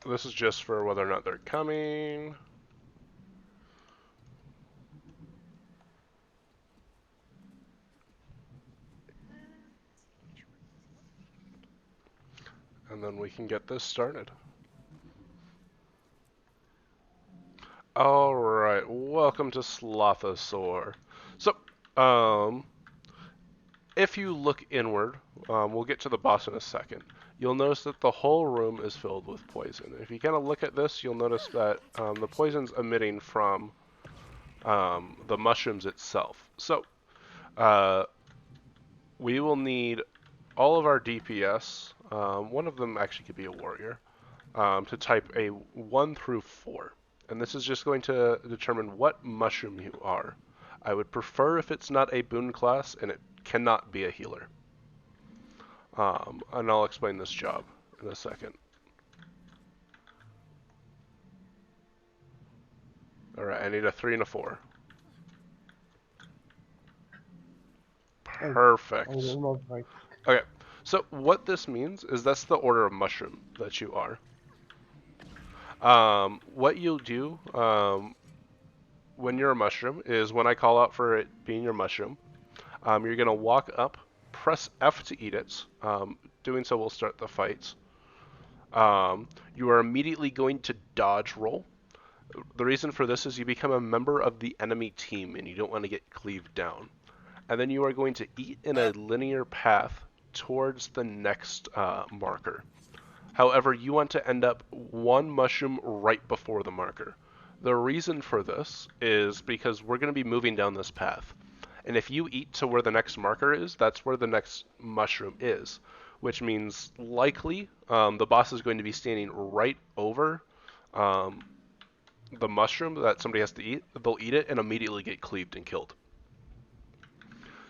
This is just for whether or not they're coming. And then we can get this started. Alright, welcome to Slothosaur. So, if you look inward, we'll get to the boss in a second, you'll notice that the whole room is filled with poison. If you kind of look at this, you'll notice that the poison's emitting from the mushrooms itself. So, we will need all of our DPS, one of them actually could be a warrior, to type a 1 through 4. And this is just going to determine what mushroom you are. I would prefer if it's not a boon class, and it cannot be a healer. And I'll explain this job in a second. Alright, I need a 3 and a 4. Perfect. Okay, so what this means is that's the order of mushroom that you are. What you'll do when you're a mushroom is when I call out for it being your mushroom, you're going to walk up, press F to eat it. Doing so will start the fight. You are immediately going to dodge roll. The reason for this is you become a member of the enemy team and you don't want to get cleaved down. And then you are going to eat in a linear path towards the next marker. However, you want to end up one mushroom right before the marker. The reason for this is because we're going to be moving down this path. And if you eat to where the next marker is, that's where the next mushroom is. Which means likely the boss is going to be standing right over the mushroom that somebody has to eat. They'll eat it and immediately get cleaved and killed.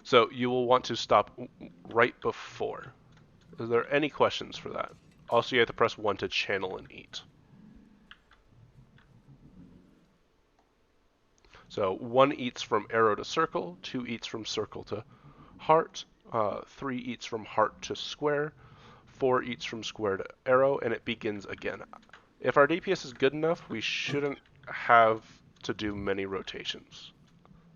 So you will want to stop right before. Is there any questions for that? Also, you have to press 1 to channel and eat. So 1 eats from arrow to circle, 2 eats from circle to heart, 3 eats from heart to square, 4 eats from square to arrow, and it begins again. If our DPS is good enough, we shouldn't have to do many rotations.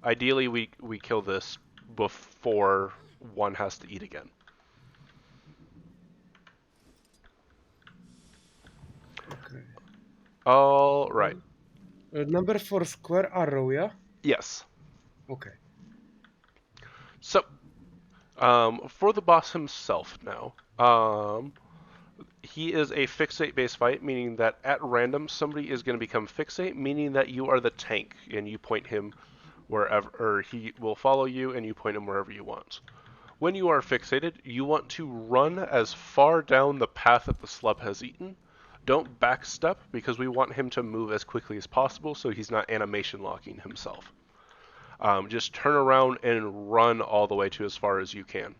Ideally, we kill this before 1 has to eat again. Okay. All right. Number 4 square arrow, yeah? Yes. Okay. So, for the boss himself now, he is a fixate-based fight, meaning that at random somebody is going to become fixate, meaning that you are the tank and you point him wherever, or he will follow you and you point him wherever you want. When you are fixated, you want to run as far down the path that the slub has eaten. Don't backstep because we want him to move as quickly as possible so he's not animation locking himself. Just turn around and run all the way to as far as you can.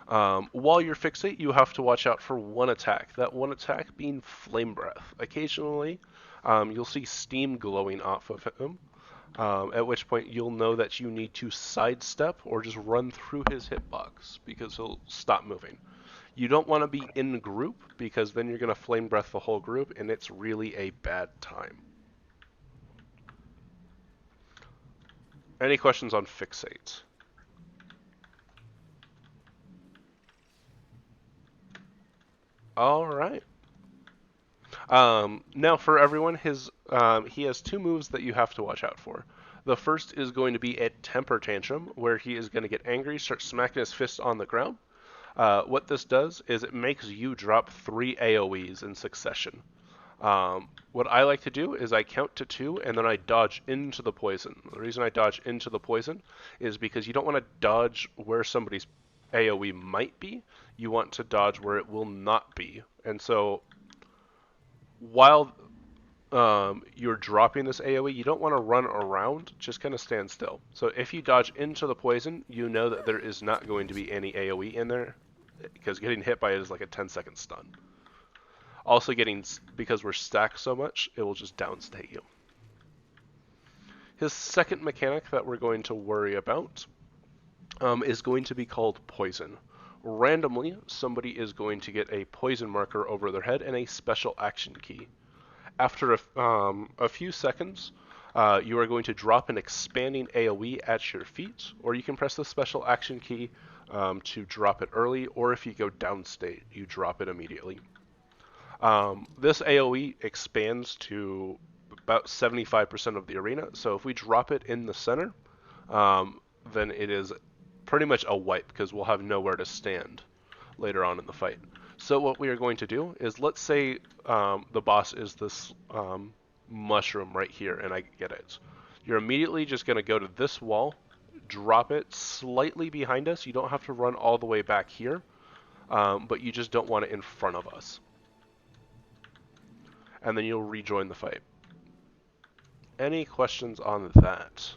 While you're fixate, you have to watch out for one attack. That one attack being Flame Breath. Occasionally, you'll see steam glowing off of him, at which point you'll know that you need to sidestep or just run through his hitbox because he'll stop moving. You don't want to be in group because then you're going to Flame Breath the whole group and it's really a bad time. Any questions on fixate? All right. Now for everyone, he has 2 moves that you have to watch out for. The first is going to be a temper tantrum, where he is going to get angry, start smacking his fist on the ground. What this does is it makes you drop 3 AoEs in succession. What I like to do is I count to 2 and then I dodge into the poison. The reason I dodge into the poison is because you don't want to dodge where somebody's AoE might be. You want to dodge where it will not be. And so while you're dropping this AoE, you don't want to run around, just kind of stand still. So if you dodge into the poison, you know that there is not going to be any AoE in there, because getting hit by it is like a 10-second stun. Also because we're stacked so much, it will just downstate you. His second mechanic that we're going to worry about is going to be called Poison. Randomly, somebody is going to get a poison marker over their head and a special action key. After a few seconds, you are going to drop an expanding AoE at your feet, or you can press the special action key to drop it early, or if you go downstate, you drop it immediately. This AoE expands to about 75% of the arena, so if we drop it in the center, then it is pretty much a wipe because we'll have nowhere to stand later on in the fight. So what we are going to do is, let's say the boss is this mushroom right here, and I get it. You're immediately just going to go to this wall, drop it slightly behind us. You don't have to run all the way back here, but you just don't want it in front of us. And then you'll rejoin the fight. Any questions on that?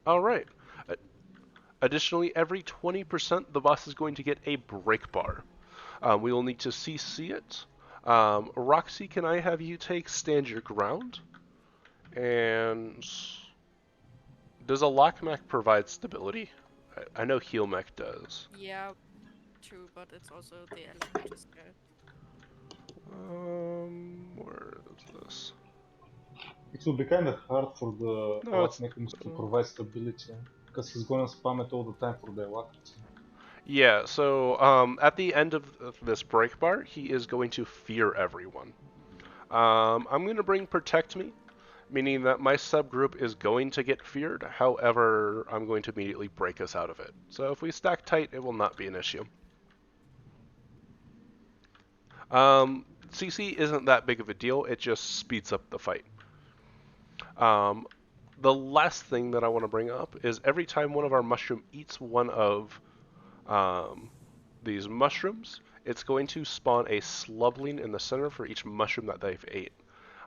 All right. Additionally, every 20%, the boss is going to get a break bar. We will need to CC it. Roxy, can I have you take stand your ground? And does a lock mech provide stability? I know heal mech does. Yeah, true, but it's also the elemental skill. Where is this? It will be kind of hard for the No, lock it's mechanism to provide stability, because he's gonna spam it all the time for the lock. yeah. So at the end of this break bar, he is going to fear everyone. I'm going to bring Protect Me, meaning that my subgroup is going to get feared. However, I'm going to immediately break us out of it. So if we stack tight, it will not be an issue. CC isn't that big of a deal. It just speeds up the fight. The last thing that I want to bring up is every time one of our mushroom eats one of these mushrooms, it's going to spawn a slubling in the center for each mushroom that they've ate.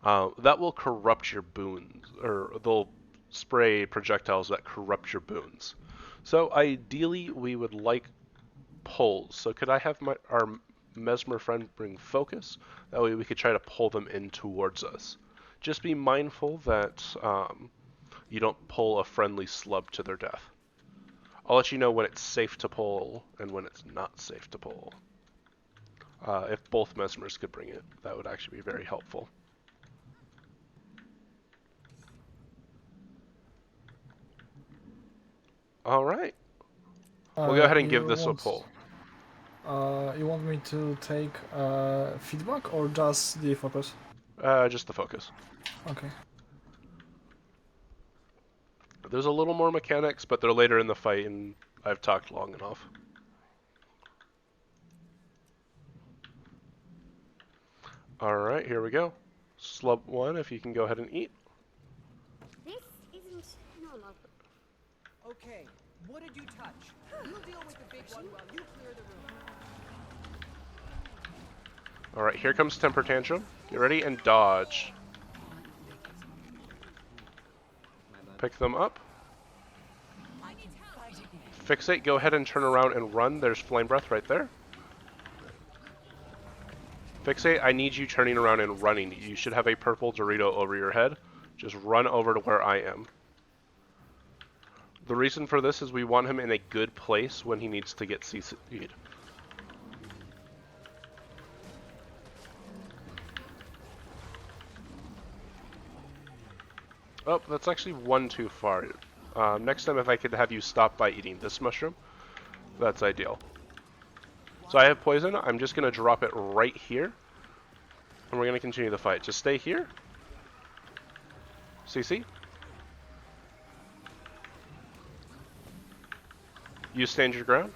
That will corrupt your boons, or they'll spray projectiles that corrupt your boons. So ideally, we would like pulls. So could I have our mesmer friend bring focus? That way we could try to pull them in towards us. Just be mindful that you don't pull a friendly slub to their death. I'll let you know when it's safe to pull and when it's not safe to pull. If both mesmers could bring it, that would actually be very helpful. All right. We'll go ahead and give this a pull. You want me to take feedback or just the focus? Just the focus. Okay. There's a little more mechanics, but they're later in the fight, and I've talked long enough. Alright, here we go. Slub 1, if you can go ahead and eat. This isn't normal. Okay, what did you touch? You deal with the big one while you clear the room. Alright, here comes Temper Tantrum. Get ready and dodge. Pick them up. Fixate, go ahead and turn around and run. There's Flame Breath right there. Fixate, I need you turning around and running. You should have a purple Dorito over your head. Just run over to where I am. The reason for this is we want him in a good place when he needs to get CC'd. Oh, that's actually one too far. Next time if I could have you stop by eating this mushroom, that's ideal. So I have poison, I'm just going to drop it right here. And we're going to continue the fight. Just stay here. CC. You stand your ground.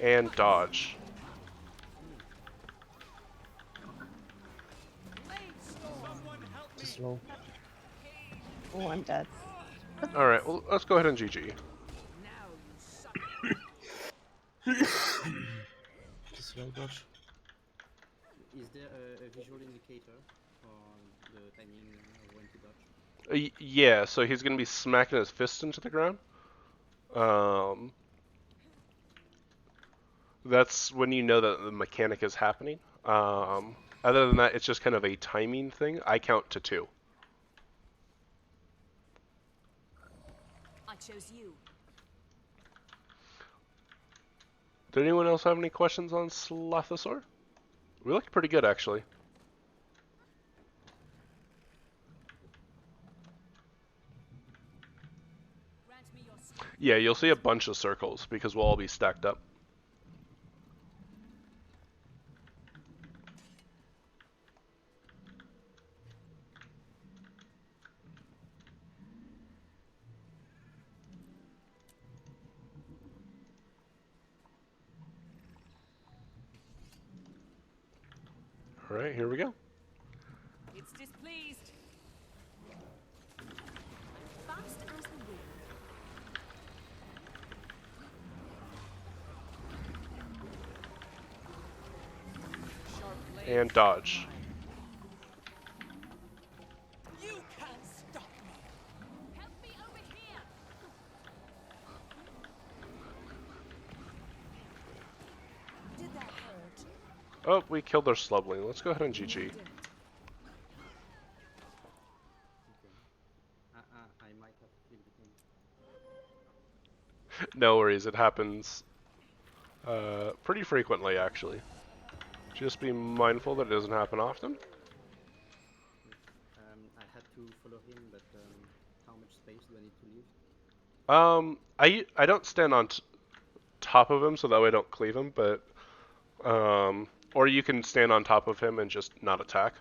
And dodge. Too slow. Oh, I'm dead. Alright, well, let's go ahead and GG. Too slow, Josh. Is there a visual indicator for the timing of when to dodge? Yeah, so he's going to be smacking his fist into the ground. That's when you know that the mechanic is happening. Other than that, it's just kind of a timing thing. I count to 2. I chose you. Did anyone else have any questions on Slothosaur? We looked pretty good, actually. Grant me your strength. Yeah, you'll see a bunch of circles because we'll all be stacked up. All right, here we go. It's displeased. Fast as the wind. Sharp blade. And dodge. You can't stop me. Help me over here. Did that hurt? Oh, we killed their slubling. Let's go ahead and GG. I might have killed him. No worries, it happens pretty frequently, actually. Just be mindful that it doesn't happen often. I had to follow him, but how much space do I need to leave? I don't stand on top of him so that way I don't cleave him, but or you can stand on top of him and just not attack.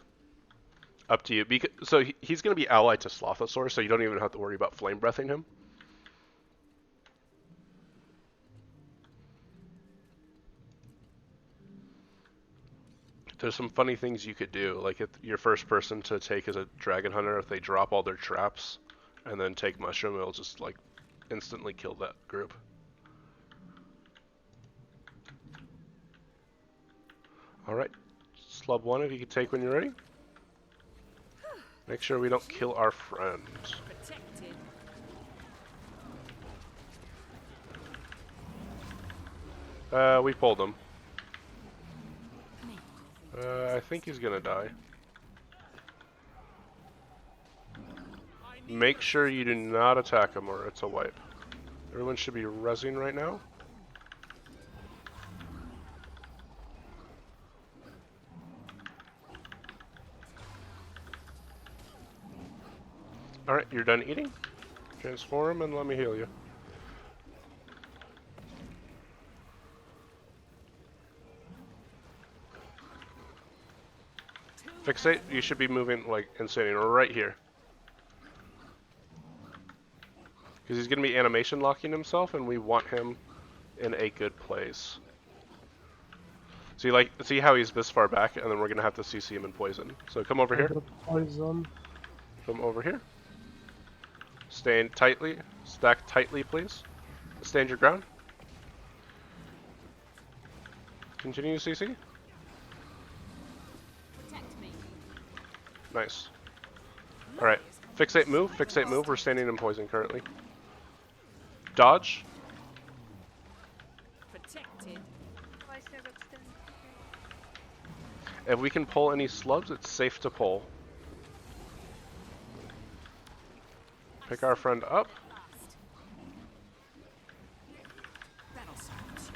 Up to you. So he's going to be allied to Slothosaur, so you don't even have to worry about flame breathing him. There's some funny things you could do, like if your first person to take as a dragon hunter, if they drop all their traps and then take mushroom, it'll just like instantly kill that group. Alright, Slub 1 if you could take when you're ready. Make sure we don't kill our friend. Protected. We pulled him. I think he's gonna die. Make sure you do not attack him or it's a wipe. Everyone should be rezzing right now. Alright, you're done eating. Transform and let me heal you. Fixate, you should be moving like and standing right here. Because he's going to be animation locking himself and we want him in a good place. See how he's this far back and then we're going to have to CC him in poison. So come over here. Poison. Come over here. Stand tightly. Stack tightly, please. Stand your ground. Continue CC. Protect me. Nice. Alright. Fixate move. Fixate move. We're standing in poison currently. Dodge. Protected. If we can pull any slubs, it's safe to pull. Pick our friend up. That'll serve.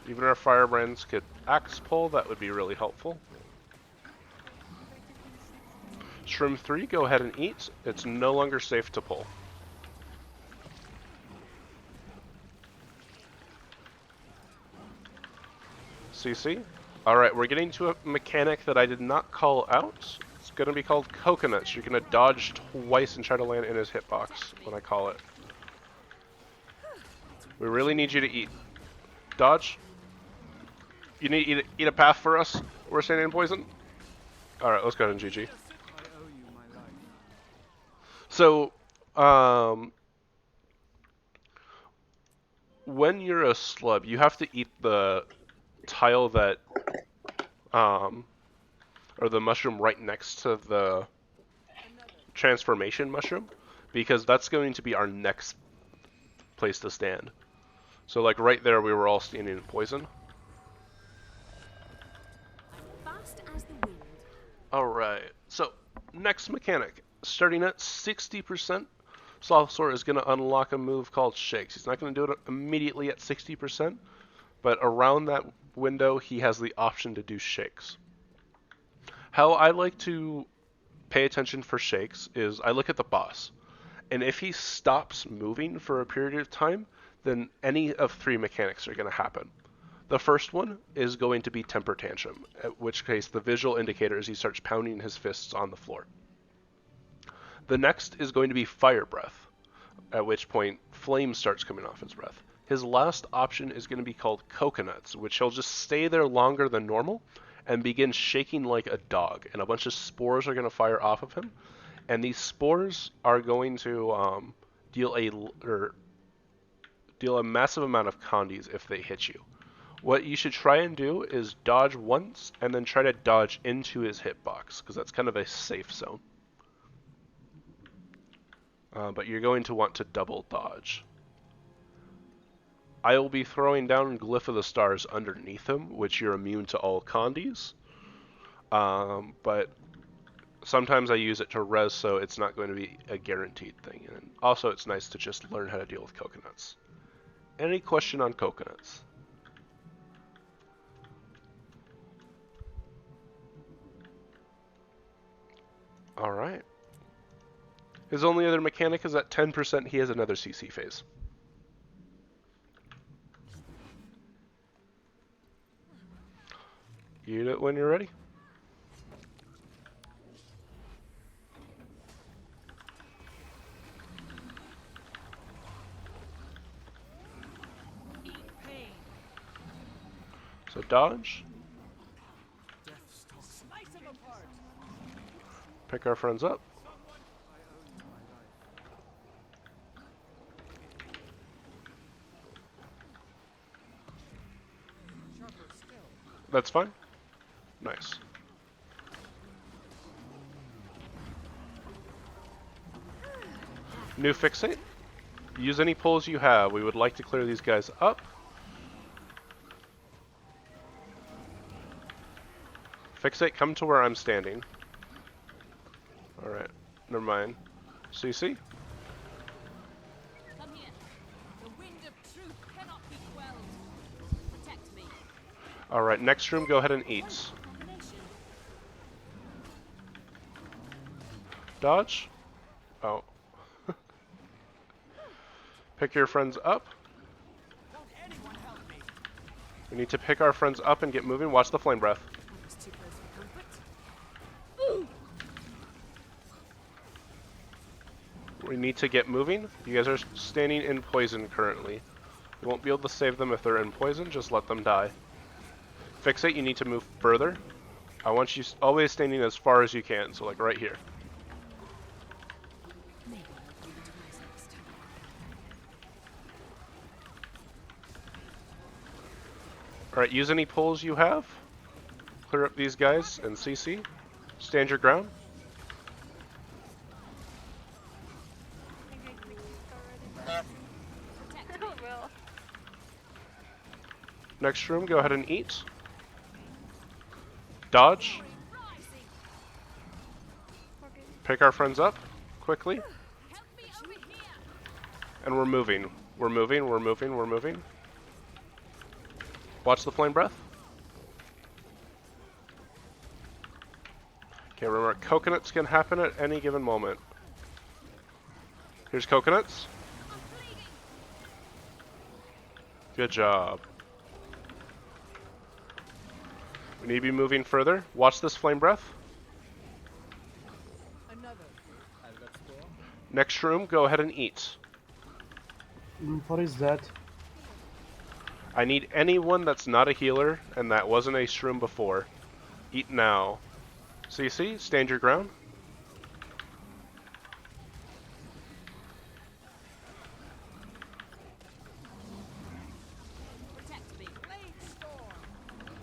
Even our firebrands could axe pull, that would be really helpful. Shroom 3, go ahead and eat. It's no longer safe to pull. CC. Alright, we're getting to a mechanic that I did not call out. It's going to be called coconuts. You're going to dodge twice and try to land in his hitbox when I call it. We really need you to eat. Dodge. You need to eat a path for us. We're standing in poison. Alright, let's go ahead and GG. So, when you're a slub, you have to eat the tile that, or the mushroom right next to the transformation mushroom, because that's going to be our next place to stand. So like right there, we were all standing in poison. Fast as the wind. Alright, so next mechanic. Starting at 60%, Slothsaur is going to unlock a move called Shakes. He's not going to do it immediately at 60%, but around that window, he has the option to do Shakes. How I like to pay attention for Shakes is I look at the boss, and if he stops moving for a period of time, then any of three mechanics are going to happen. The first one is going to be Temper Tantrum, at which case the visual indicator is he starts pounding his fists on the floor. The next is going to be Fire Breath, at which point flame starts coming off his breath. His last option is going to be called Coconuts, which he'll just stay there longer than normal and begin shaking like a dog, and a bunch of spores are going to fire off of him, and these spores are going to deal a massive amount of condies if they hit you. What you should try and do is dodge once and then try to dodge into his hitbox, because that's kind of a safe zone. But you're going to want to double dodge. I will be throwing down Glyph of the Stars underneath him, which you're immune to all condies. But sometimes I use it to res, so it's not going to be a guaranteed thing. And also, it's nice to just learn how to deal with coconuts. Any question on coconuts? Alright. His only other mechanic is at 10%, he has another CC phase. Eat it when you're ready. So dodge. Pick our friends up. That's fine. Nice. New fixate. Use any pulls you have. We would like to clear these guys up. Fixate, come to where I'm standing. Alright, never mind. CC? Come here. The wind of truth cannot be quelled. Protect me. Alright, next room, go ahead and eat. Dodge? Oh. Pick your friends up. We need to pick our friends up and get moving. Watch the flame breath. We need to get moving. You guys are standing in poison currently. You won't be able to save them if they're in poison. Just let them die. Fixate, you need to move further. I want you always standing as far as you can. So like right here. Alright, use any pulls you have. Clear up these guys and CC. Stand your ground. Next room, go ahead and eat. Dodge. Pick our friends up quickly. And we're moving. We're moving, we're moving, we're moving. Watch the flame breath. Okay, remember, coconuts can happen at any given moment. Here's coconuts. Good job. We need to be moving further. Watch this flame breath. Next room, go ahead and eat. What is that? I need anyone that's not a healer and that wasn't a shroom before. Eat now. CC, stand your ground.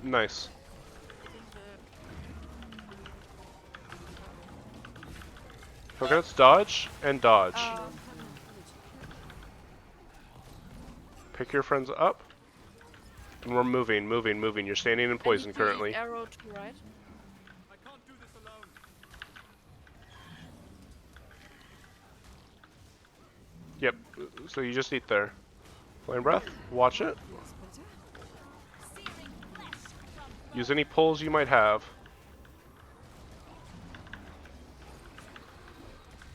Nice. Coconuts, dodge and dodge. Pick your friends up. And we're moving. You're standing in poison Any currently. arrow to right. Yep, so you just eat there. Flame breath, watch it. Use any pulls you might have.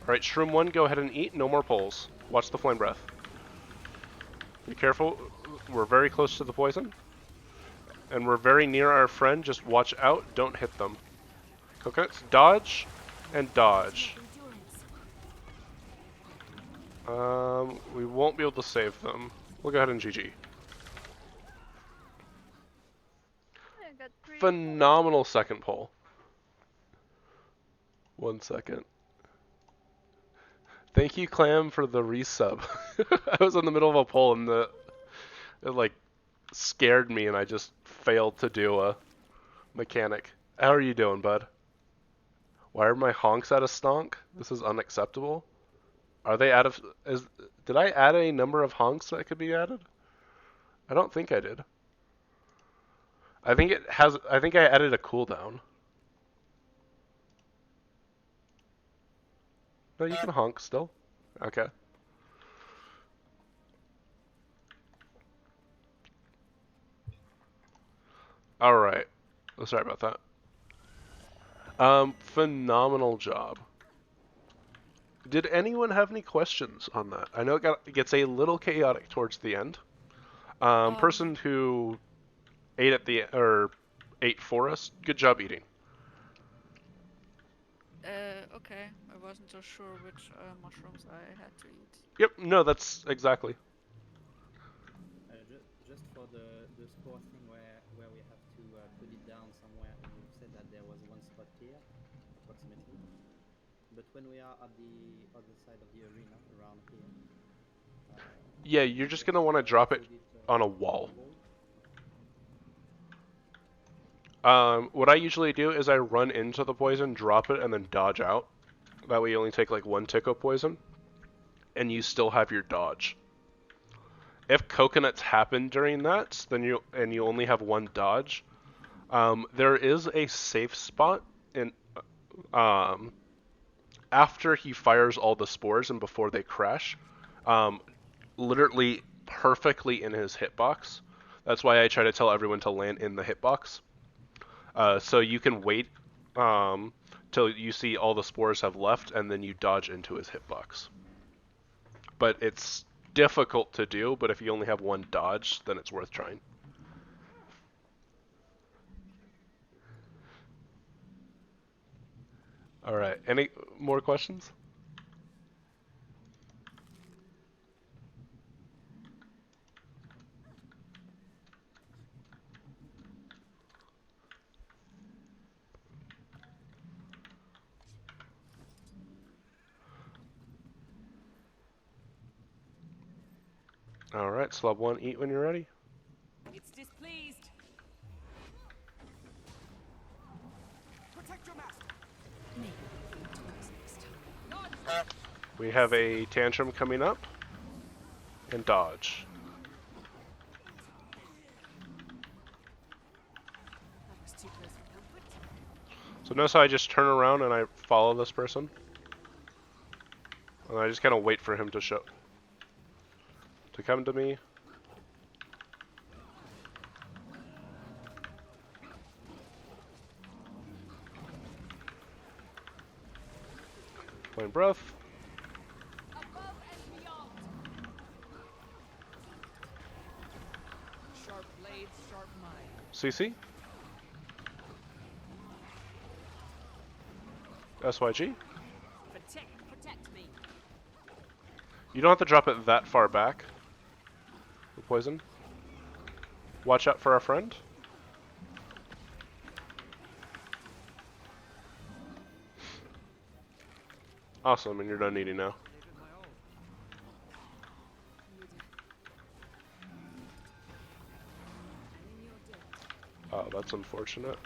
Alright, Shroom 1, go ahead and eat. No more pulls. Watch the flame breath. Be careful. We're very close to the poison. And we're very near our friend. Just watch out. Don't hit them. Coconuts, dodge and dodge. We won't be able to save them. We'll go ahead and GG. Phenomenal second pull. 1 second. Thank you, Clam, for the resub. I was in the middle of a pull and it like scared me and I just failed to do a mechanic. How are you doing, bud? Why are my honks out of stonk? This is unacceptable. Are they out of... Did I add a number of honks that could be added? I don't think I did. I think I added a cooldown. No, you can honk still. Okay. Alright. Oh, sorry about that. Phenomenal job. Did anyone have any questions on that? I know it gets a little chaotic towards the end. Person who ate for us, good job eating. Okay. I wasn't so sure which mushrooms I had to eat. Yep, no, that's exactly. Just for the spore thing where we have to put it down somewhere, and you said that there was one spot here, approximately. But when we are at the other side of the arena, around here... Yeah, you're just going to want to drop it on a wall. What I usually do is I run into the poison, drop it, and then dodge out. That way you only take like 1 tick of poison, and you still have your dodge. If coconuts happen during that, then you only have 1 dodge. There is a safe spot in after he fires all the spores and before they crash, literally perfectly in his hitbox. That's why I try to tell everyone to land in the hitbox. So you can wait till you see all the spores have left, and then you dodge into his hitbox. But it's difficult to do, but if you only have 1 dodge, then it's worth trying. Alright, any more questions? Alright, Slob 1, eat when you're ready. It's displeased. Protect your master. We have a tantrum coming up. And dodge. So notice how I just turn around and I follow this person. And I just kind of wait for him to come to me. Flame breath. Above and beyond. Sharp blades, sharp mind. CC. SYG. Protect me. You don't have to drop it that far back. The poison. Watch out for our friend. Awesome, and you're done eating now. Oh, that's unfortunate.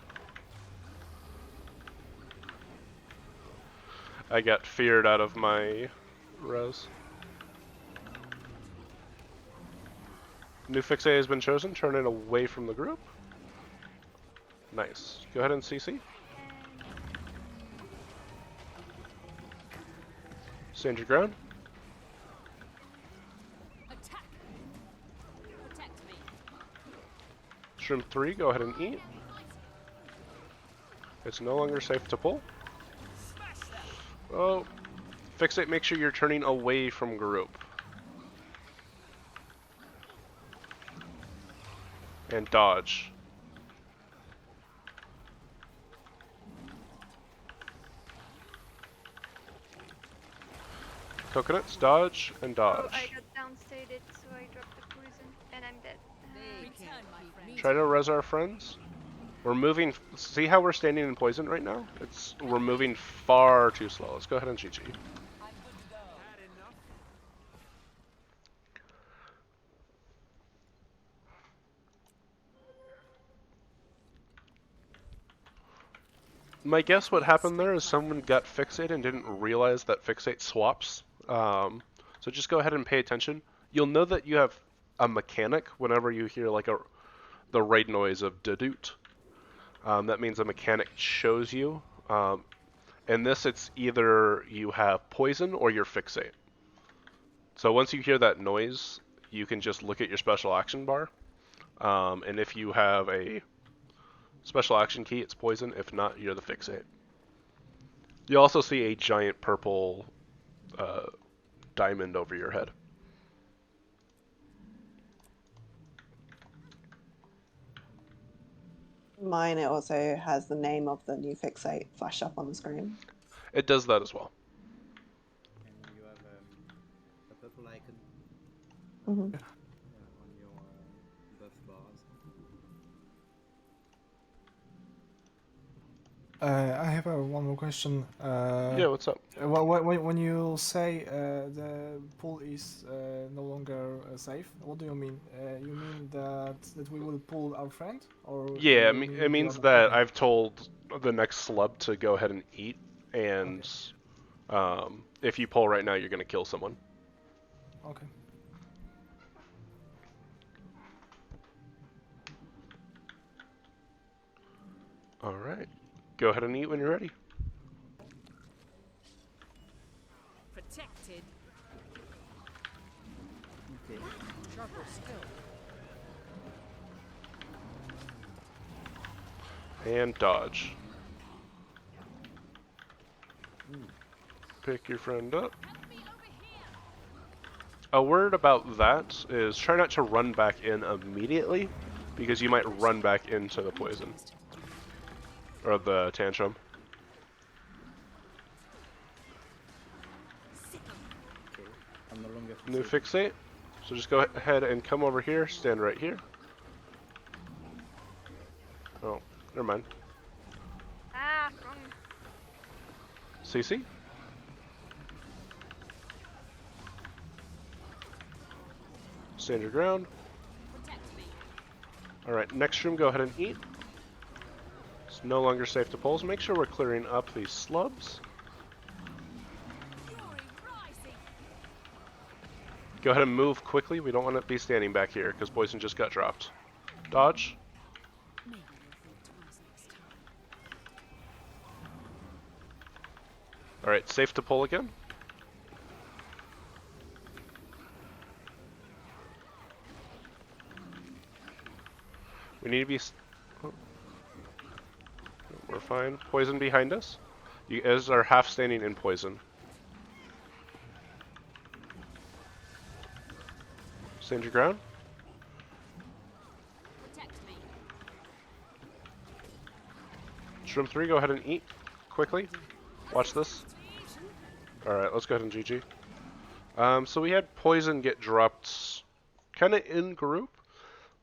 I got feared out of my res. New fixate has been chosen. Turn it away from the group. Nice. Go ahead and CC. Stand your ground. Attack. Protect me. Shroom 3, go ahead and eat. It's no longer safe to pull. Oh, fixate, make sure you're turning away from group. And dodge. Coconuts, dodge, and Oh, I dodge. got downstated, so I dropped the poison, and I'm dead. Return, my friend. Try to res our friends. We're moving. See how we're standing in poison right now? We're moving far too slow. Let's go ahead and GG. My guess what happened there is someone got fixate and didn't realize that fixate swaps. So just go ahead and pay attention. You'll know that you have a mechanic whenever you hear like the right noise of dedoot. That means a mechanic shows you. In this, it's either you have poison or you're fixate. So once you hear that noise, you can just look at your special action bar. And if you have a special action key, it's poison. If not, you're the fixate. You also see a giant purple diamond over your head. Mine, it also has the name of the new fixate flash up on the screen. It does that as well. And you have a purple icon Mm-hmm. on your buff bars. I have one more question. Yeah, what's up? When you say the pool is no longer safe, what do you mean? You mean that we will pull our friend, or Yeah, you it the means other- that okay. I've told the next slub to go ahead and eat, and if you pull right now, you're going to kill someone. Okay. Alright. Go ahead and eat when you're ready. Protected. Okay. Sharper still. And dodge. Pick your friend up. Help me over here. A word about that is try not to run back in immediately, because you might run back into the poison. Or the tantrum. Okay. I'm no longer New fixated. fixate. So just go ahead and come over here, stand right here. Oh, never mind. Ah, wrong. CC. Stand your ground. Protect me. Alright, next room, go ahead and eat. It's no longer safe to pull, so make sure we're clearing up these slubs. Fury rising. Go ahead and move quickly. We don't want to be standing back here, because poison just got dropped. Dodge. Maybe you'll think twice next time. Alright, safe to pull again. We need to be... Oh. We're fine. Poison behind us. You guys are half standing in poison. Stand your ground. Protect me. Shroom 3, go ahead and eat. Quickly. Watch this. Alright, let's go ahead and GG. So we had poison get dropped kind of in group.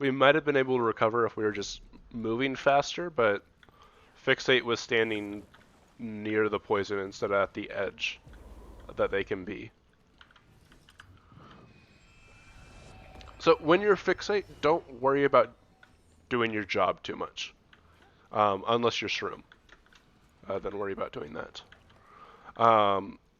We might have been able to recover if we were just moving faster, but Fixate was standing near the poison instead of at the edge that they can be. So when you're Fixate, don't worry about doing your job too much. Unless you're Shroom. Then worry about doing that.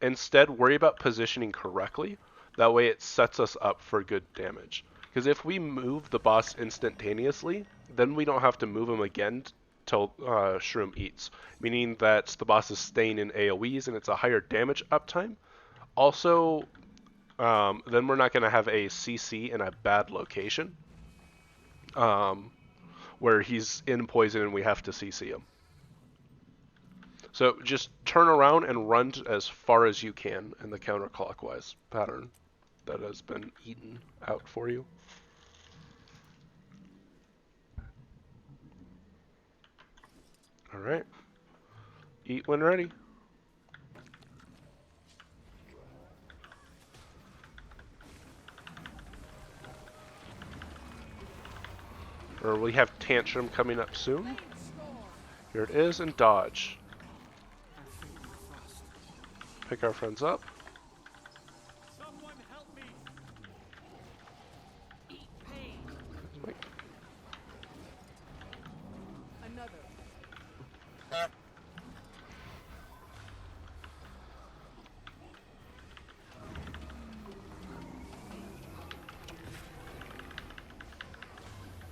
Instead, worry about positioning correctly. That way it sets us up for good damage. Because if we move the boss instantaneously, then we don't have to move him again till Shroom eats. Meaning that the boss is staying in AoEs and it's a higher damage uptime. Also, then we're not going to have a CC in a bad location. Where he's in poison and we have to CC him. So just turn around and run as far as you can in the counterclockwise pattern that has been eaten out for you. Alright. Eat when ready. Or we have Tantrum coming up soon. Here it is, and dodge. Pick our friends up. Someone help me. Eat pain. Wait. Another.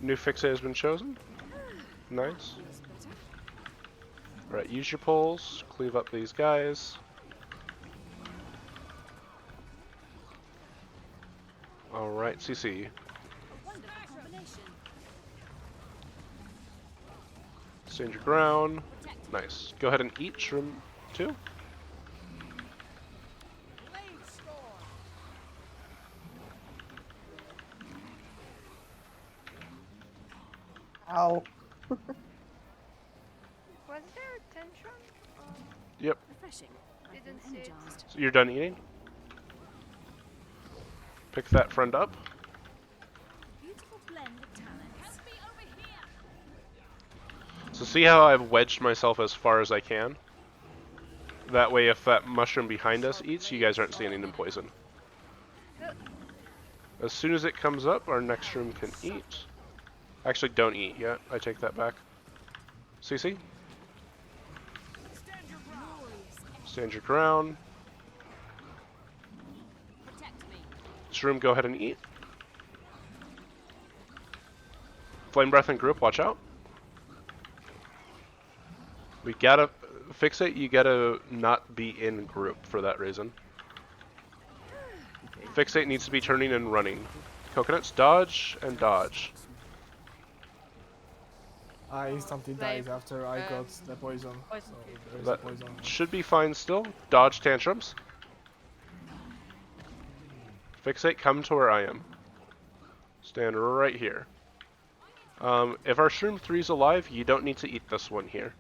New fixate has been chosen. Nice. Alright, use your pulls. Cleave up these guys. Alright, CC. Stand your ground. Nice. Go ahead and eat Shroom 2. Ow. Was there a tantrum? Yep. Refreshing. Didn't see it. So you're done eating? Pick that friend up. Beautiful blend of talents. Help me over here. So see how I've wedged myself as far as I can? That way if that mushroom behind us eats, you guys aren't standing in poison. As soon as it comes up, our next room can eat. Actually, don't eat yet. I take that back. CC? Stand your ground. Shroom, go ahead and eat. Flame Breath and group, watch out. We gotta fix it. You gotta not be in group for that reason. Fixate needs to be turning and running. Coconuts, dodge and dodge. I instantly died after I got the poison. So there's a That poison. should be fine still. Dodge tantrums. Fixate, come to where I am. Stand right here. If our Shroom 3's alive, you don't need to eat this one here.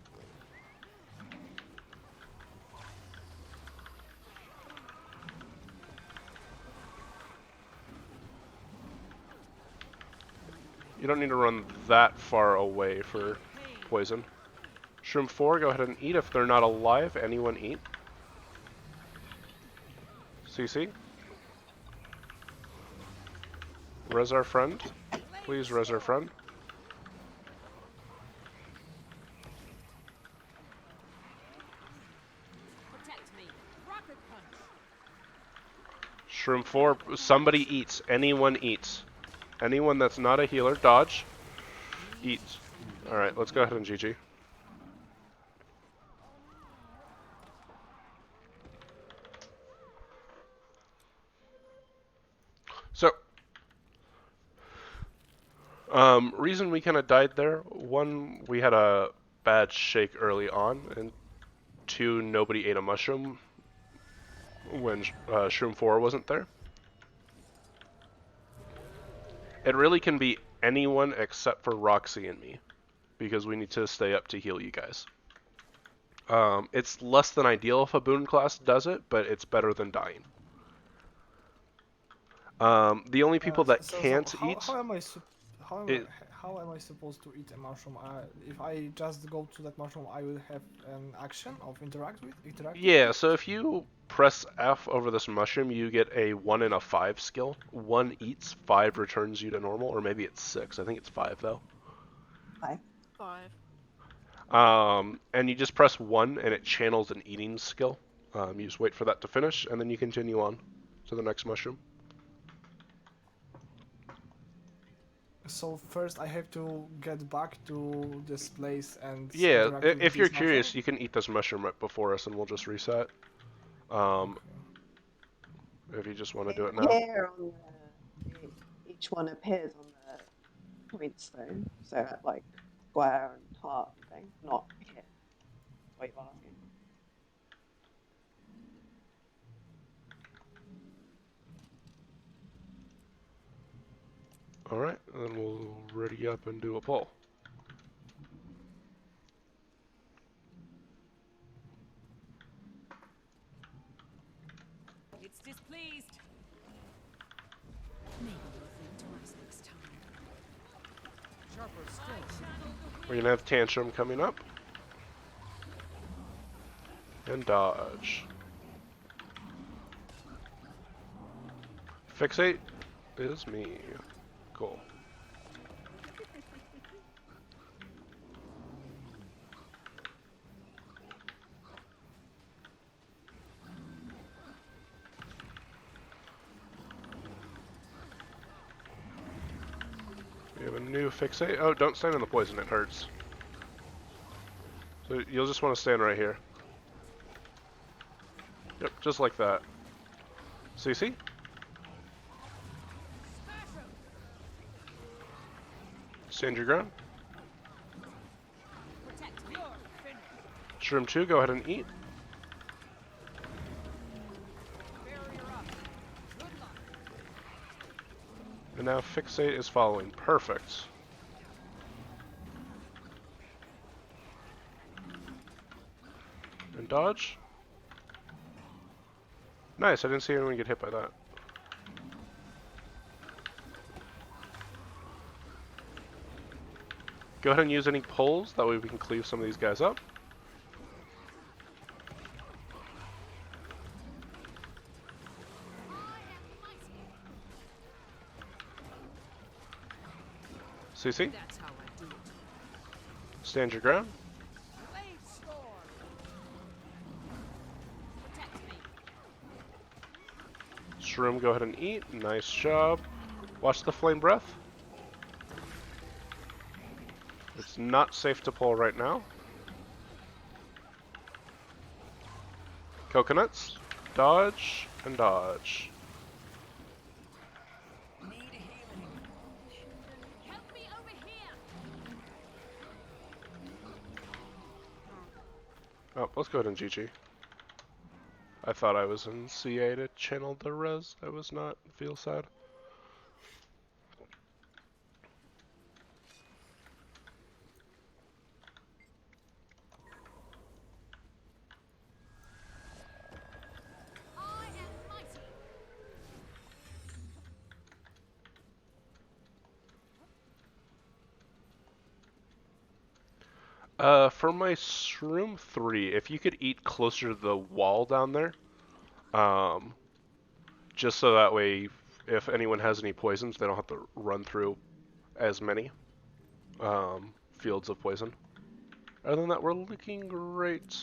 You don't need to run that far away for poison. Shroom 4, go ahead and eat. If they're not alive, anyone eat. CC. Res our friend. Please res our friend. Shroom 4, somebody eats. Anyone eats. Anyone that's not a healer, dodge. Eats. Alright, let's go ahead and GG. So, reason we kind of died there, one, we had a bad shake early on, and two, nobody ate a mushroom when Shroom 4 wasn't there. It really can be anyone except for Roxy and me, because we need to stay up to heal you guys. It's less than ideal if a boon class does it, but it's better than dying. The only people that can't eat... How am I supposed to eat a mushroom? If I just go to that mushroom, I will have an action of interact. Yeah, so if you press F over this mushroom, you get a 1 and a 5 skill. 1 eats, 5 returns you to normal, or maybe it's 6. I think it's 5 though. 5. And you just press 1 and it channels an eating skill. You just wait for that to finish, and then you continue on to the next mushroom. So first I have to get back to this place and Yeah, interact with if you're this mushroom? curious, you can eat this mushroom right before us, and we'll just reset. Um, if you just want to They do it now. appear on each one appears on the points though. So like square and heart and thing, not here. What you're asking. All right, and then we'll ready up and do a poll. It's displeased. Maybe you'll think twice next time. Sharper still. We're gonna have Tantrum coming up. And dodge. Fixate is me. Cool. We have a new fixate. Oh, don't stand in the poison, it hurts. So you'll just want to stand right here. Yep, just like that. CC? Stand your ground. Protect me. Shroom 2, go ahead and eat. Barrier up. Good luck. And now fixate is following. Perfect. And dodge. Nice, I didn't see anyone get hit by that. Go ahead and use any pulls, that way we can cleave some of these guys up. CC, That's how I do it. stand your ground. Blade storm. Protect me. Shroom, go ahead and eat. Nice job. Watch the flame breath. It's not safe to pull right now. Coconuts, dodge, and dodge. Need healing. Help me over here. Oh, let's go ahead and GG. I thought I was in CA to channel the res. I was not. Feel sad. I am mighty. For my Shroom 3, if you could eat closer to the wall down there, just so that way, if anyone has any poisons, they don't have to run through as many fields of poison. Other than that, we're looking great.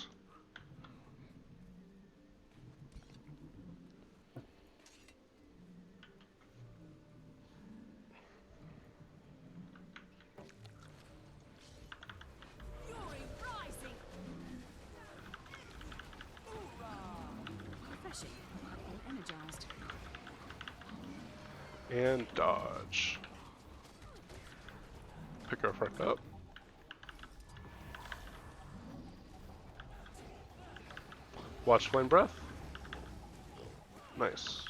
Fury rising. Refreshing. I feel energized. And dodge. Pick our friend up. Watch flame breath. Nice.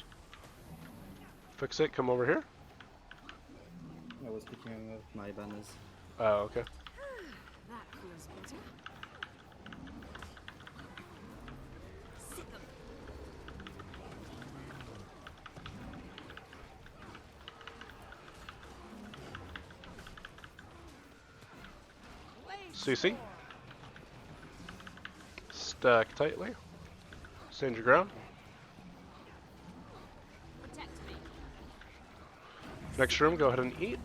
Fix it, come over here. I was picking up my banners. Oh, okay. That feels better. Sit them. Blade CC. storm. Stack tightly. Stand your ground. Protect me. Next room, go ahead and eat.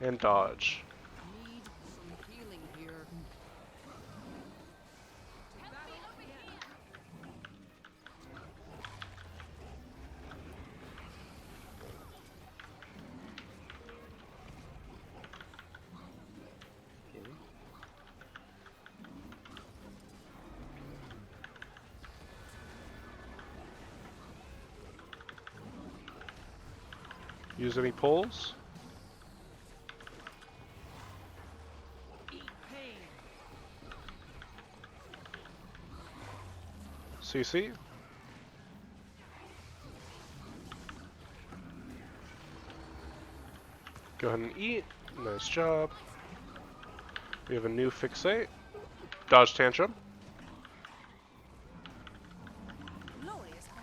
And dodge. Need some healing here. Help me over here. Use any pulls? CC? Go ahead and eat. Nice job. We have a new fixate. Dodge tantrum.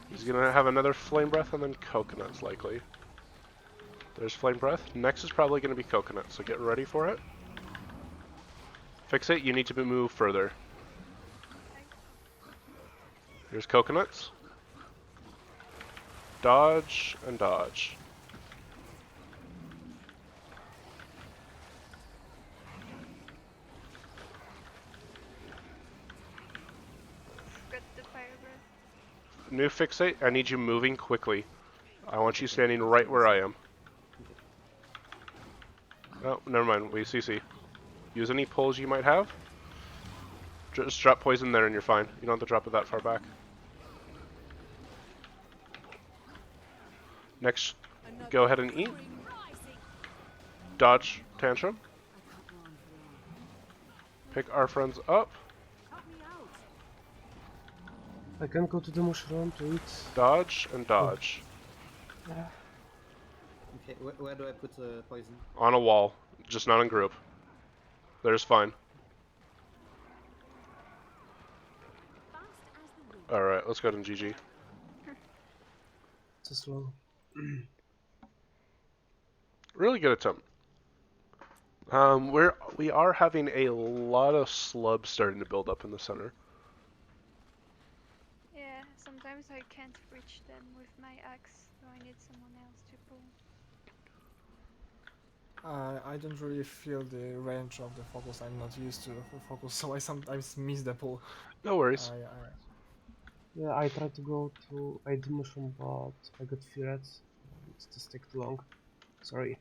He's gonna have another flame breath and then coconuts likely. There's flame breath. Next is probably gonna be coconut, so get ready for it. Fixate, you need to move further. Here's coconuts. Dodge and dodge. Got the fire breath. New fixate, I need you moving quickly. I want you standing right where I am. Oh, never mind, we CC. Use any pulls you might have. Just drop poison there and you're fine. You don't have to drop it that far back. Next, go ahead and eat. Dodge tantrum. Pick our friends up. I can go to the mushroom to eat. Dodge and dodge. Yeah. Okay, where do I put poison? On a wall, just not in group. There's fine. Alright, let's go to GG. Too slow. Really good attempt. We are having a lot of slubs starting to build up in the center. Yeah, sometimes I can't reach them with my axe, so I need someone else to pull. I don't really feel the range of the focus. I'm not used to focus, so I sometimes miss the pull. No worries. Yeah, I tried to go to ID mushroom, but I got feared. It just take too long. Sorry.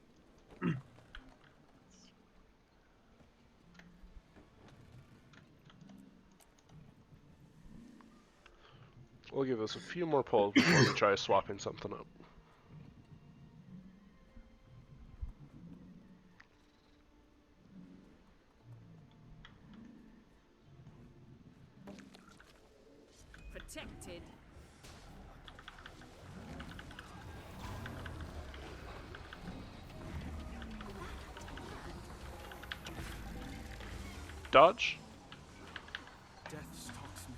We'll give us a few more pulls before we try swapping something up. Protected. Dodge. Death stalks me.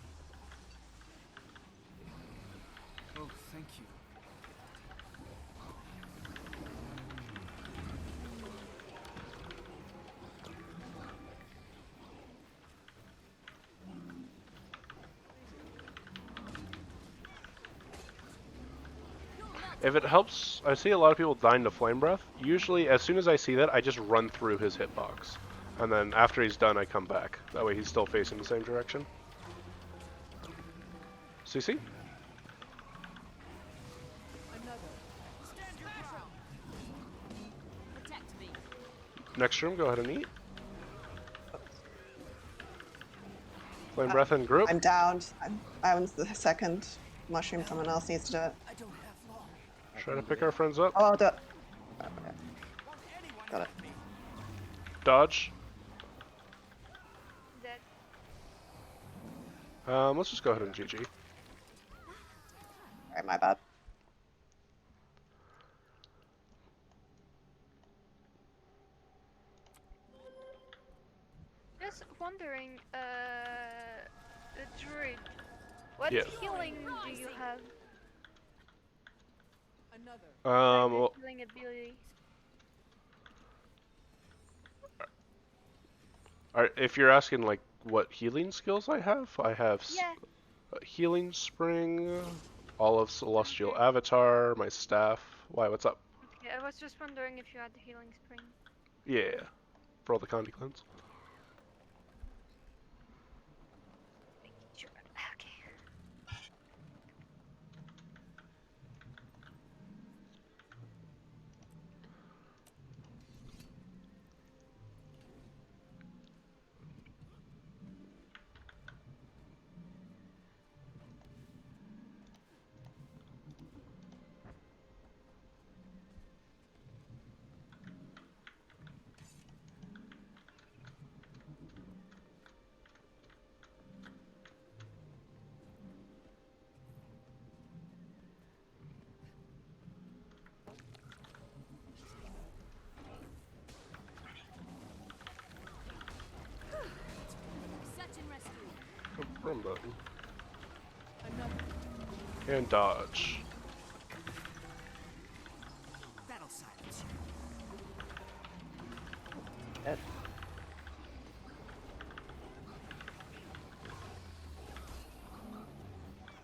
Oh, thank you. If it helps, I see a lot of people dying to flame breath. Usually, as soon as I see that, I just run through his hitbox. And then after he's done, I come back. That way he's still facing the same direction. CC? Next room, go ahead and eat. Flame breath in group. I'm downed. I'm the second mushroom. Someone else needs to do it. Try to pick our friends up. Oh, I'll do it. Okay. Got it. Dodge. Dead. Let's just go ahead and GG. Alright, my bad. Just wondering, the druid. What Yeah. healing do you have? Well, Healing ability. if you're asking like what healing skills I have Yeah. Healing Spring, all of Celestial Avatar, my staff. Why? What's up? Okay, I was just wondering if you had the healing spring. Yeah, for all the Condi cleanse. Sure. Okay. down button. Another. And dodge. That'll silence you. Dead.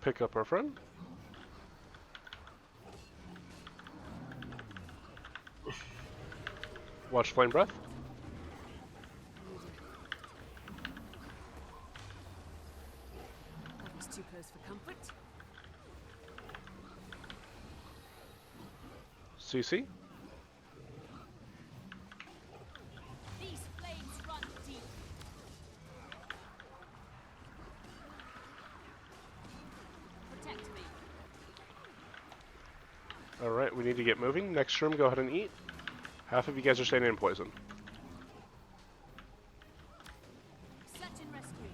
Pick up our friend. Watch flame breath. That was too close for comfort. CC. These flames run deep. Protect me. Alright, we need to get moving. Next room, go ahead and eat. Half of you guys are staying in poison. Search and rescue.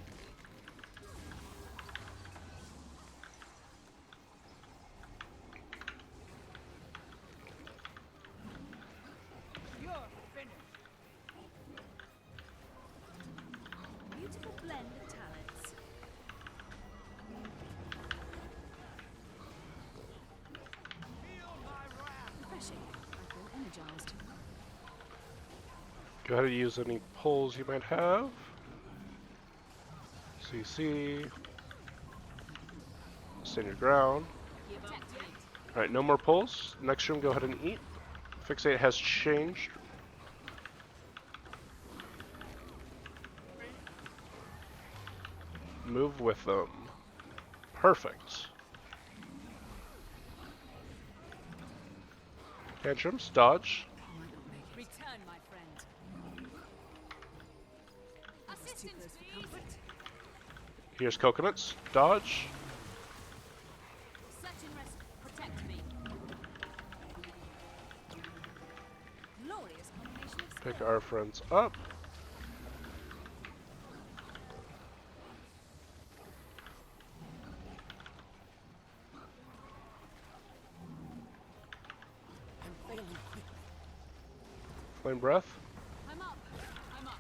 You're finished. Beautiful blend of talents. Refreshing. I feel energized. Go ahead and use any pulls you might have. CC. Stand your ground. Protect me. Alright, no more pulls. Next room, go ahead and eat. Fixate has changed. Move with them. Perfect. Tantrums, dodge. Return, my friend. Assistance, please. Here's coconuts, dodge. Search and rescue. Protect me. Glorious combination of Pick skills. our friends up. I'm failing quickly. Flame breath. I'm up. I'm up.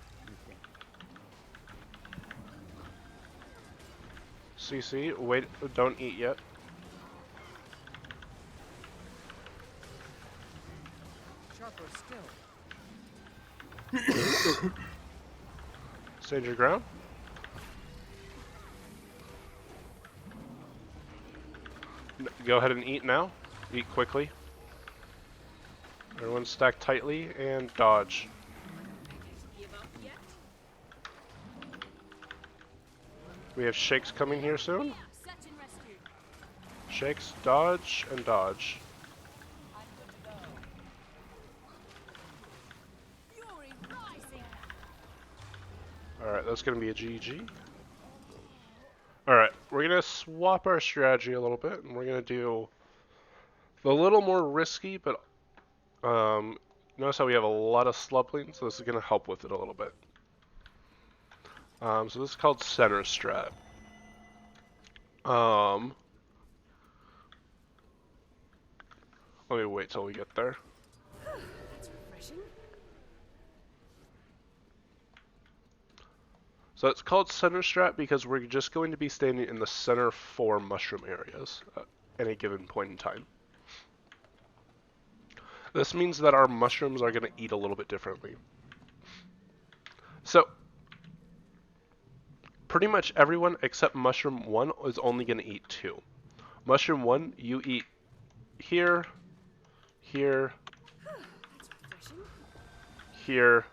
CC, wait, don't eat yet. Sharper still. Stand your ground. Go ahead and eat now. Eat quickly. Everyone stack tightly and dodge. Give up yet? We have shakes coming here soon. Search and rescue. Shakes, dodge, and dodge. I'm good to go. Fury rising. Alright, that's going to be a GG. Alright, we're going to swap our strategy a little bit, and we're going to do a little more risky, but notice how we have a lot of slublings, so this is going to help with it a little bit. So this is called center strat. Let me wait till we get there. That's refreshing. So it's called center strat because we're just going to be standing in the center 4 mushroom areas at any given point in time. This means that our mushrooms are going to eat a little bit differently. So, pretty much everyone except mushroom 1 is only going to eat 2. Mushroom 1, you eat here, here, here,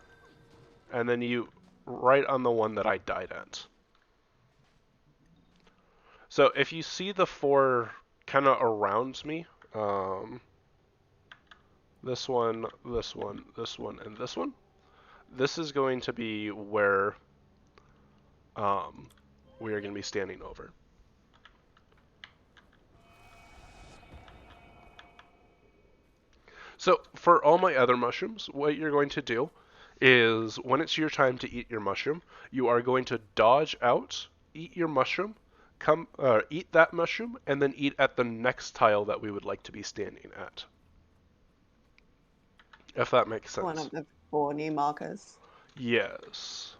and then you right on the one that I died at. So if you see the 4 kind of around me, this one, this one, this one, and this one, this is going to be where we are going to be standing over. So for all my other mushrooms, what you're going to do is when it's your time to eat your mushroom, you are going to dodge out, eat your mushroom, eat that mushroom, and then eat at the next tile that we would like to be standing at. If that makes sense. One of the 4 new markers. Yes.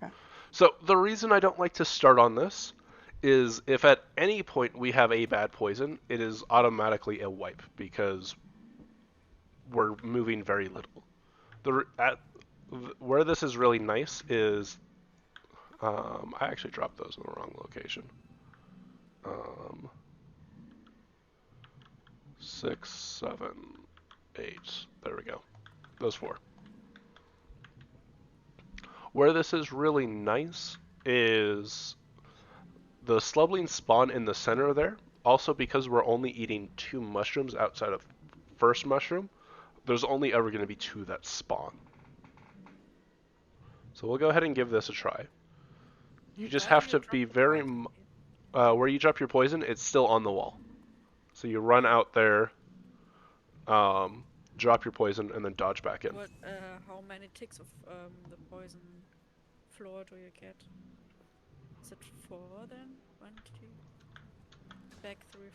Okay. So the reason I don't like to start on this is if at any point we have a bad poison, it is automatically a wipe because we're moving very little. Where this is really nice is I actually dropped those in the wrong location. 6, 7, 8. There we go. Those 4. Where this is really nice is the slublings spawn in the center there. Also, because we're only eating 2 mushrooms outside of first mushroom, there's only ever going to be 2 that spawn. So we'll go ahead and give this a try. You just have to be very... where you drop your poison, it's still on the wall. So you run out there, drop your poison, and then dodge back in. How many ticks of the poison floor do you get? Is it 4 then? 1, 2, back 3,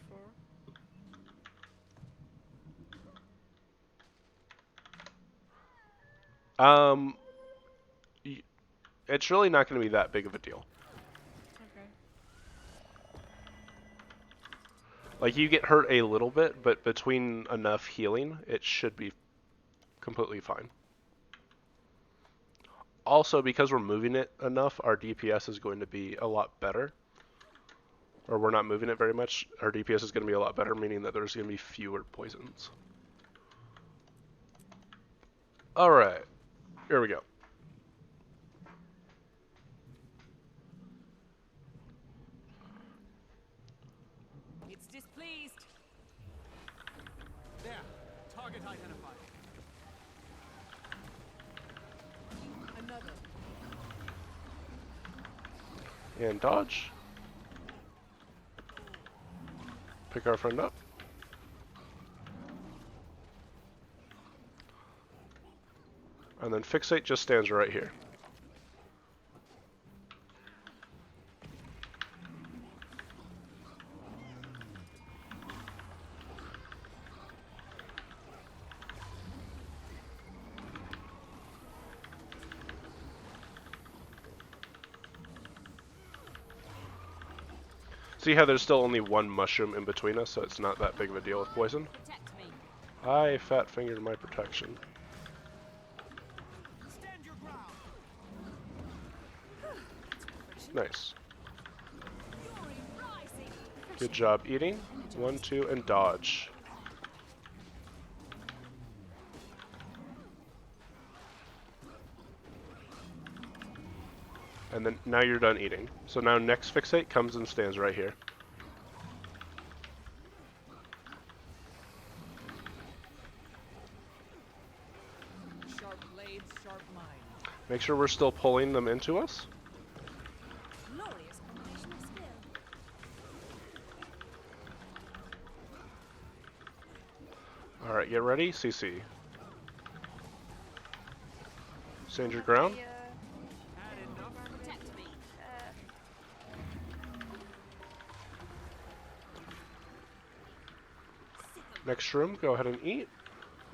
4. It's really not going to be that big of a deal. Okay. Like, you get hurt a little bit, but between enough healing, it should be completely fine. Also, because we're moving it enough, our DPS is going to be a lot better. Or we're not moving it very much, our DPS is going to be a lot better, meaning that there's going to be fewer poisons. Alright, here we go. It's displeased. There. Target identified. Another. And dodge. Pick our friend up. And then fixate just stands right here. See how there's still only 1 mushroom in between us, so it's not that big of a deal with poison? Protect me. I fat fingered my protection. Stand your ground. Nice. Fury rising. Good job eating. 1, 2, and dodge. And then now you're done eating. So now next fixate comes and stands right here. Sharp blades, sharp mind. Make sure we're still pulling them into us. Glorious combination of skill. Alright, get ready. CC. Stand your ground. Protect me. Next room, go ahead and eat.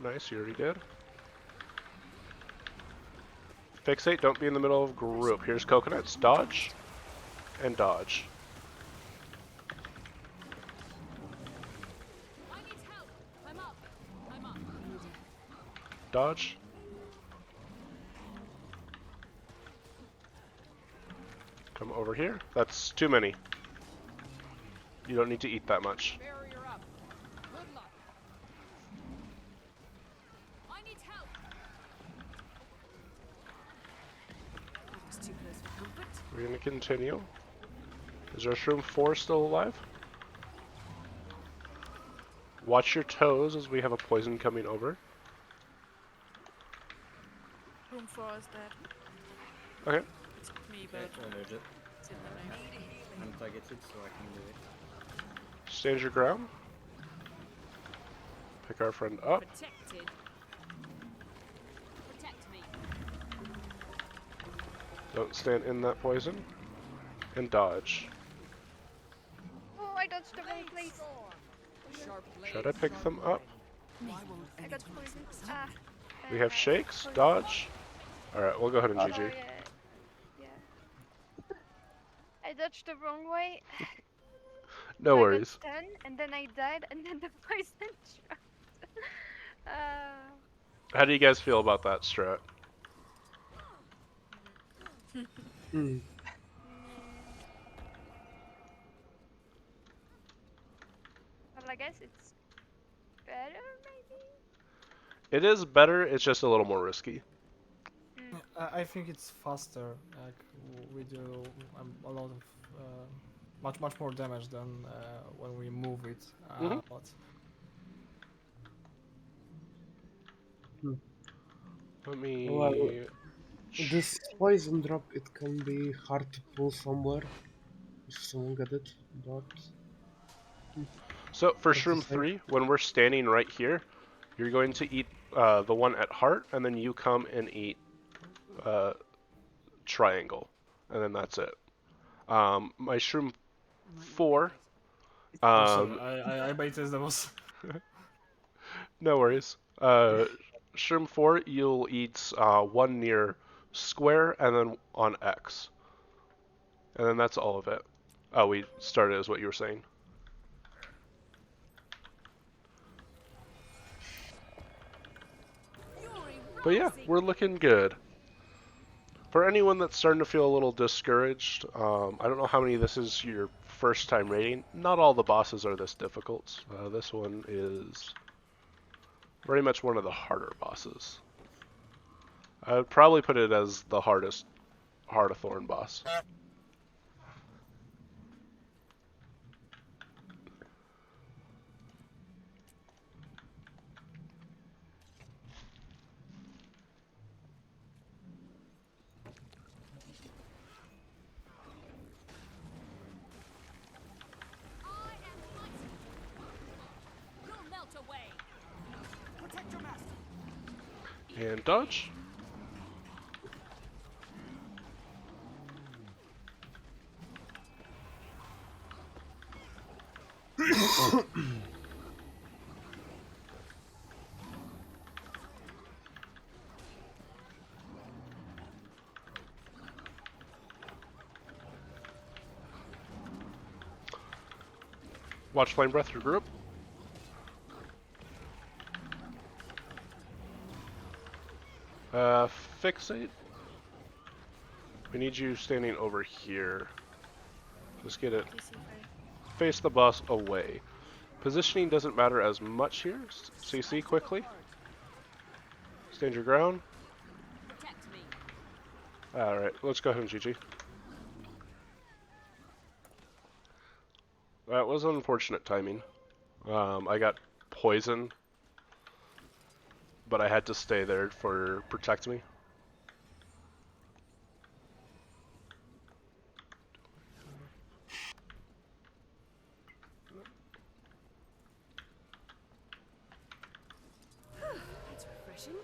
Nice, you already did. Fixate, don't be in the middle of group. Here's coconuts. Dodge. And dodge. I need help. I'm up. I'm up. Dodge. Come over here. That's too many. You don't need to eat that much. Barrier up. Good luck. I need help. That was too close for comfort. We're gonna continue. Is Mushroom 4 still alive? Watch your toes as we have a poison coming over. Room 4 is dead. Okay. It's me, but it's in the name. I'm targeted, so I can do it. Stand your ground. Pick our friend up. Protected. Protect me. Don't stand in that poison. And dodge. Oh, I dodged the wrong place. Sharp blades, Should I pick sharp them up? Why won't I got anyone poisoned. accept Ah. We have shakes. Dodge. Alright, we'll go ahead and Oh, GG. yeah. Yeah. I dodged the wrong way. No So I got worries. stunned, and then I died, and then the poison dropped. uh, How do you guys feel about that strat? Mm. mm, well, I guess it's better, maybe? It is better, it's just a little more risky. Mm. I think it's faster. Like we do a lot of much more damage than when we move it. Mhm. But Let Well, me... this poison drop, it can be hard to pull somewhere if someone get it, but So for that's the Shroom same. 3, when we're standing right here, you're going to eat the one at heart, and then you come and eat triangle, and then that's it. My Shroom 4, oh, sorry, um, I baited the boss. no worries. Shroom 4, you'll eat one near square, and then on X. And then that's all of it. Oh, we started as what you were saying. Fury But yeah, rising. we're looking good. For anyone that's starting to feel a little discouraged, I don't know how many this is your first time raiding. Not all the bosses are this difficult. This one is very much one of the harder bosses. I would probably put it as the hardest Heart of Thorn boss. I am mighty. You'll melt away. Protect your master. And dodge. Watch Flame Breath regroup. Fixate. We need you standing over here. Just get it. Face the boss away. Positioning doesn't matter as much here. CC quickly. Stand your ground. Protect me. Alright, let's go ahead and GG. That was unfortunate timing. I got poison, but I had to stay there for protect me. That's refreshing.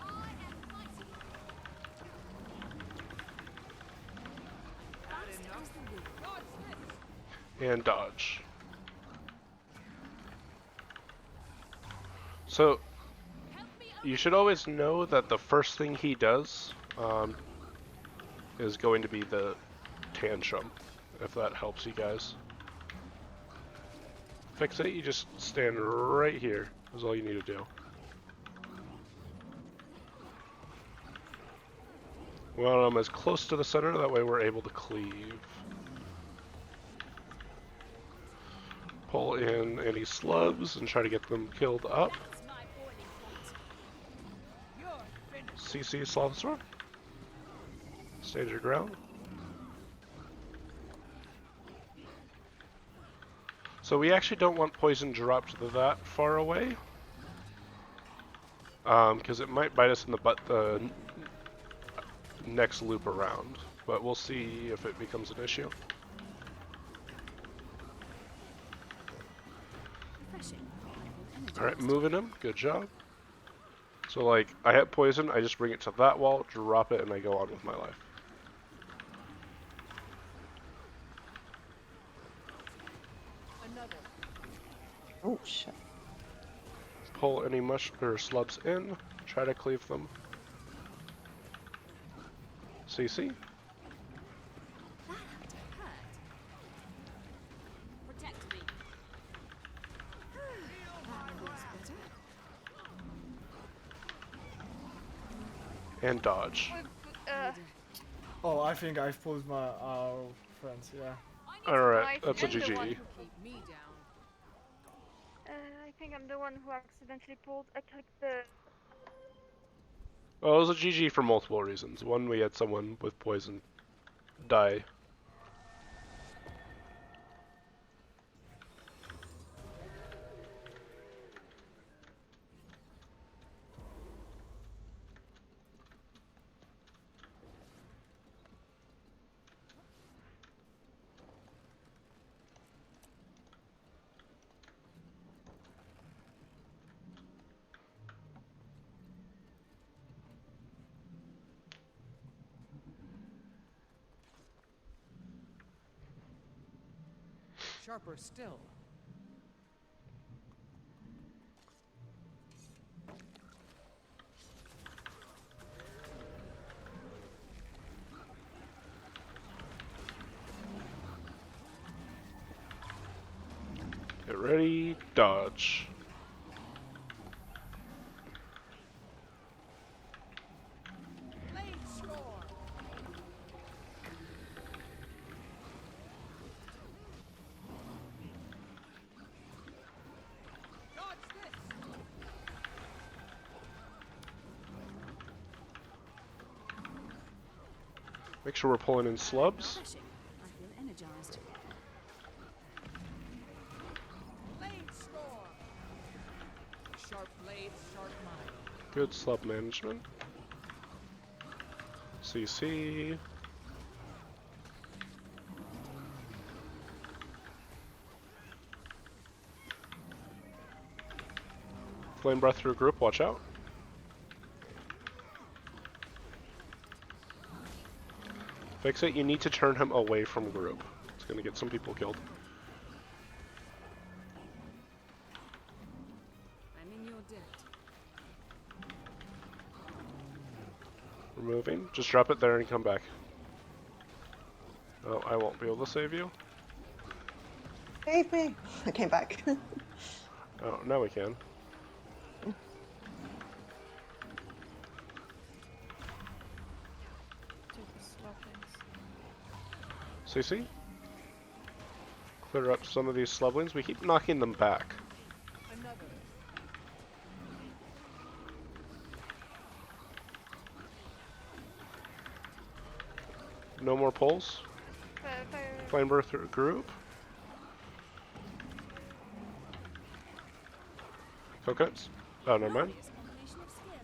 I am mighty. And dodge. So, you should always know that the first thing he does is going to be the tantrum, if that helps you guys. Fixate, you just stand right here, is all you need to do. We want them as close to the center, that way we're able to cleave. Pull in any slubs and try to get them killed up. That's my boiling point. CC Slaughter. Stand your ground. So we actually don't want poison dropped that far away. Because it might bite us in the butt the next loop around. But we'll see if it becomes an issue. Refreshing. Alright, moving him. Good job. So like, I hit poison, I just bring it to that wall, drop it, and I go on with my life. Oh shit. Pull any mush or slubs in. Try to cleave them. CC. That had to hurt. Protect me. That feels better. And dodge. Oh, I think I've pulled my our friends. Yeah. Alright, that's a I'm the one GG. who Keep me down. I think I'm the one who accidentally pulled. I clicked the. Well, it was a GG for multiple reasons. One, we had someone with poison die. Sharper still. Get ready, dodge. Blade storm. Dodge this. Make sure we're pulling in slubs. Refreshing. I feel energized. Blade storm. Sharp blades, sharp mind. Good slub management. CC. Flame breath through group, watch out. Fix it, you need to turn him away from group. It's gonna get some people killed. I'm in your debt. Removing. Just drop it there and come back. Oh, I won't be able to save you. Save me! I came back. Oh, now we can. CC? Clear up some of these slublings. We keep knocking them back. Another. No more pulls. Flame breath through group. Coconuts. Oh, never mind. Glorious combination of skill.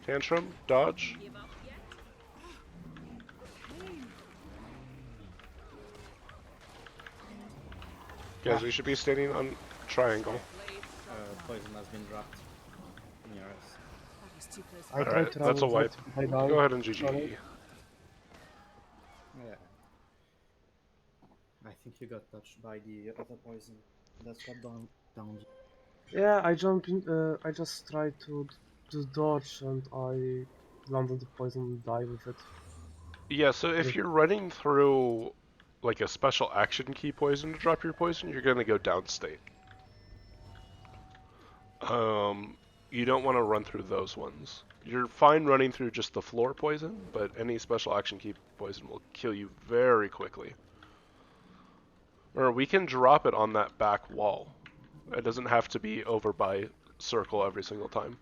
Tantrum. Dodge. Give up yet? Guys, we should be standing on triangle. Poison has been dropped near us. That was too close. I tried Alright, to that's a run wipe. that, I died. Go ahead and GG. Sorry. Yeah. I think you got touched by the other poison. That's got down. Yeah, I jumped in, I just tried to dodge and I landed the poison and died with it. Yeah, so if you're running through like a special action key poison to drop your poison, you're gonna go downstate. You don't want to run through those ones. You're fine running through just the floor poison, but any special action key poison will kill you very quickly. Or we can drop it on that back wall. It doesn't have to be over by circle every single time.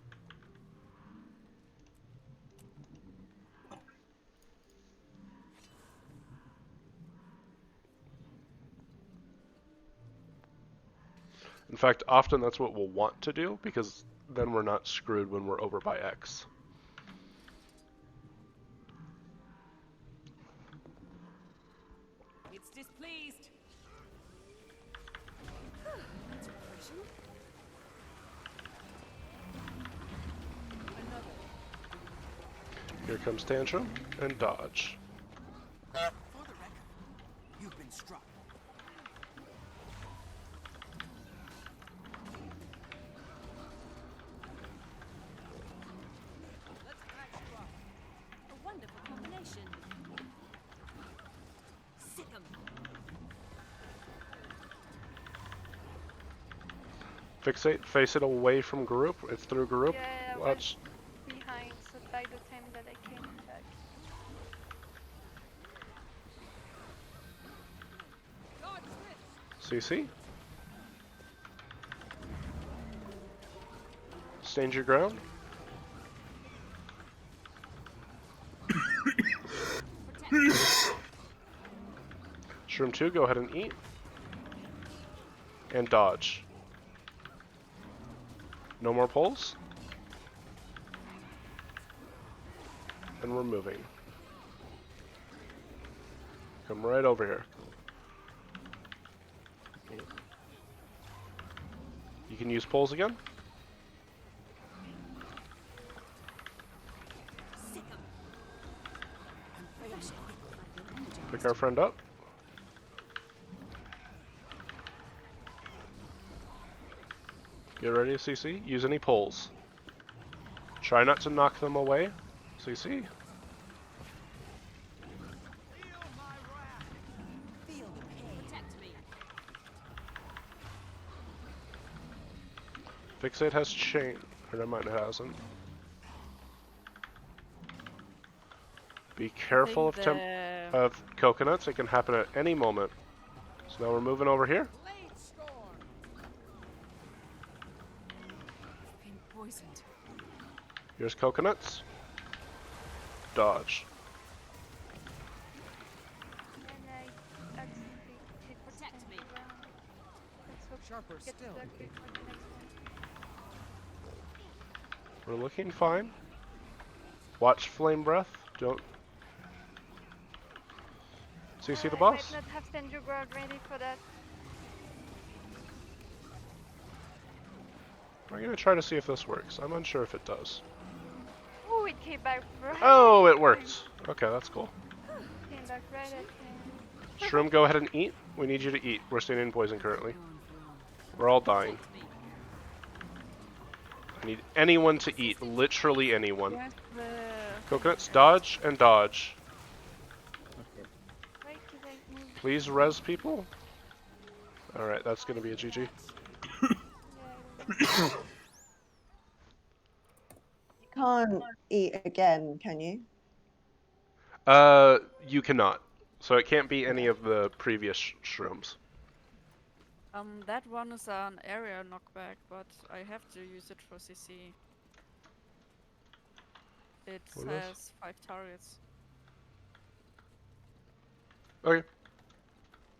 In fact, often that's what we'll want to do, because then we're not screwed when we're over by X. It's displeased. That's refreshing. Another. Here comes Tantrum and dodge. For the record, you've been struck. Fixate, face it away from group. It's through group. Yeah, I was Watch. behind, so by the time that I came back. CC. Stand your ground. Shroom 2, go ahead and eat. And dodge. No more pulls. And we're moving. Come right over here. You can use pulls again. Pick our friend up. Get ready to CC. Use any pulls. Try not to knock them away. CC. Fixate has chain. Or never mind, it hasn't. Be careful of coconuts. It can happen at any moment. So now we're moving over here. Been poisoned. Here's coconuts. Dodge. And I accidentally hit the Protect me. ground. Let's hope Sharper get still. lucky for the next one. We're looking fine. Watch flame breath. Don't. CC the I boss. might not have stand your ground ready for that. We're gonna try to see if this works. I'm unsure if it does. Oh, it came back right. Oh, it worked. Okay, that's cool. Came back right at me. Shroom, go ahead and eat. We need you to eat. We're standing in poison currently. We're all dying. I need anyone to eat. Literally anyone. Where's the... Coconuts, dodge and dodge. Okay. Wait, did I move? Please res people. Alright, that's gonna be a GG. Yeah, You can't eat again, can you? You cannot. So it can't be any of the previous shrooms. That one is an area knockback, but I have to use it for CC. It What is? has 5 targets. Okay.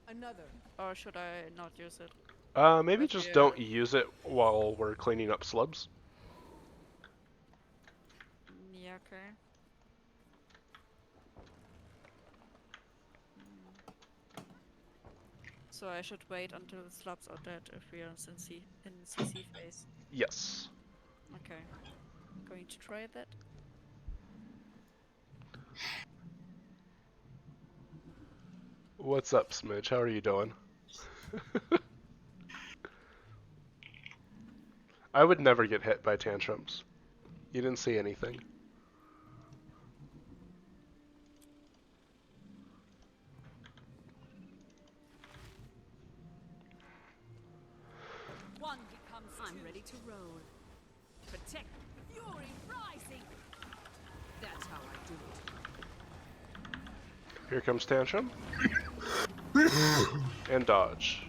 Another. Or should I not use it? Maybe But just yeah. don't use it while we're cleaning up slubs. Yeah, okay. So I should wait until the slabs are dead if we are in CC phase. Yes. Okay. Going to try that. What's up, Smidge? How are you doing? I would never get hit by tantrums. You didn't see anything. One becomes I'm ready to roll. Protect fury rising. That's how I do it. Here comes tantrum. And dodge.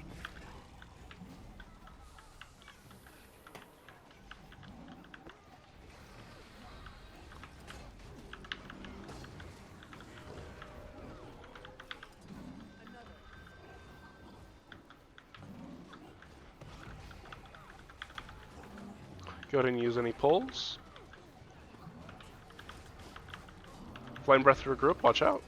Go ahead and use any pulls. Flame breath through group, watch out.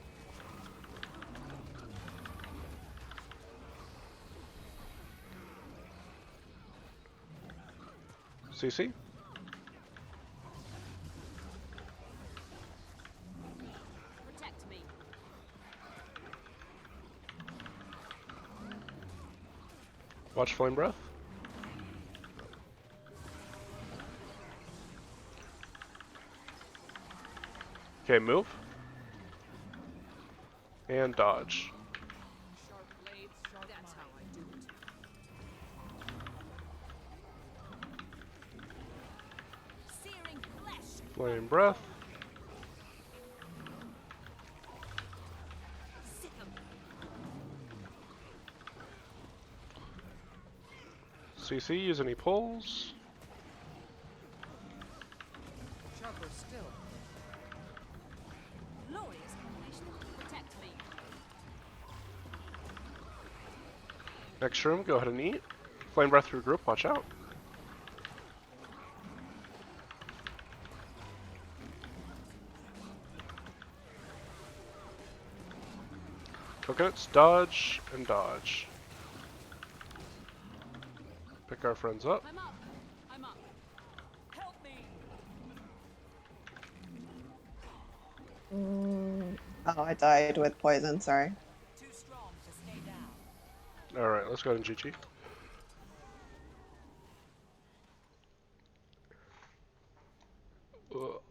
CC. Protect me. Watch flame breath. Okay, move. And dodge. Sharp blades, sharp That's how mind. I do it. Flame breath. Sit 'em. CC, use any pulls. Sharper still. Glorious combination. Protect me. Next room, go ahead and eat. Flame breath through group, watch out. Coconuts, dodge, and dodge. Pick our friends up. I'm up. I'm up. Help me. Oh, I died with poison, sorry. Too strong to stay down. Alright, let's go ahead and GG. Ugh.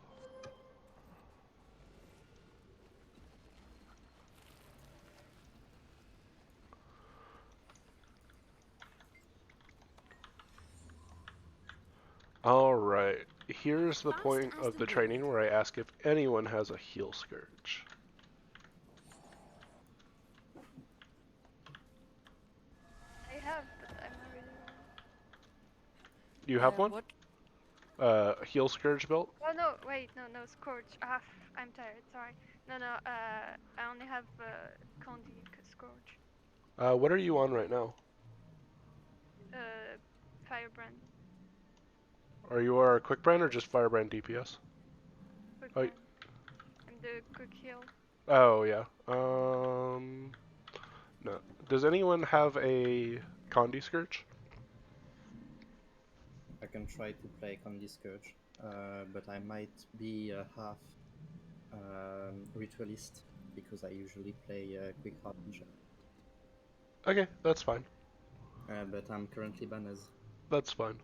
Alright, here's the point of the training where I ask if anyone has a heal scourge. I have, but I'm not really. You have one? What? A heal scourge built? Oh no, wait, no, Scourge. Ah, I'm tired. Sorry. No, I only have Condi Scourge. What are you on right now? Firebrand. Are you our quick brand or just firebrand DPS? Quick Oh, brand. I'm the quick heal. oh yeah. No. Does anyone have a Condi Scourge? I can try to play Candy Scourge, but I might be half ritualist because I usually play Quick Harbinger. Okay, that's fine. But I'm currently banned as. That's fine.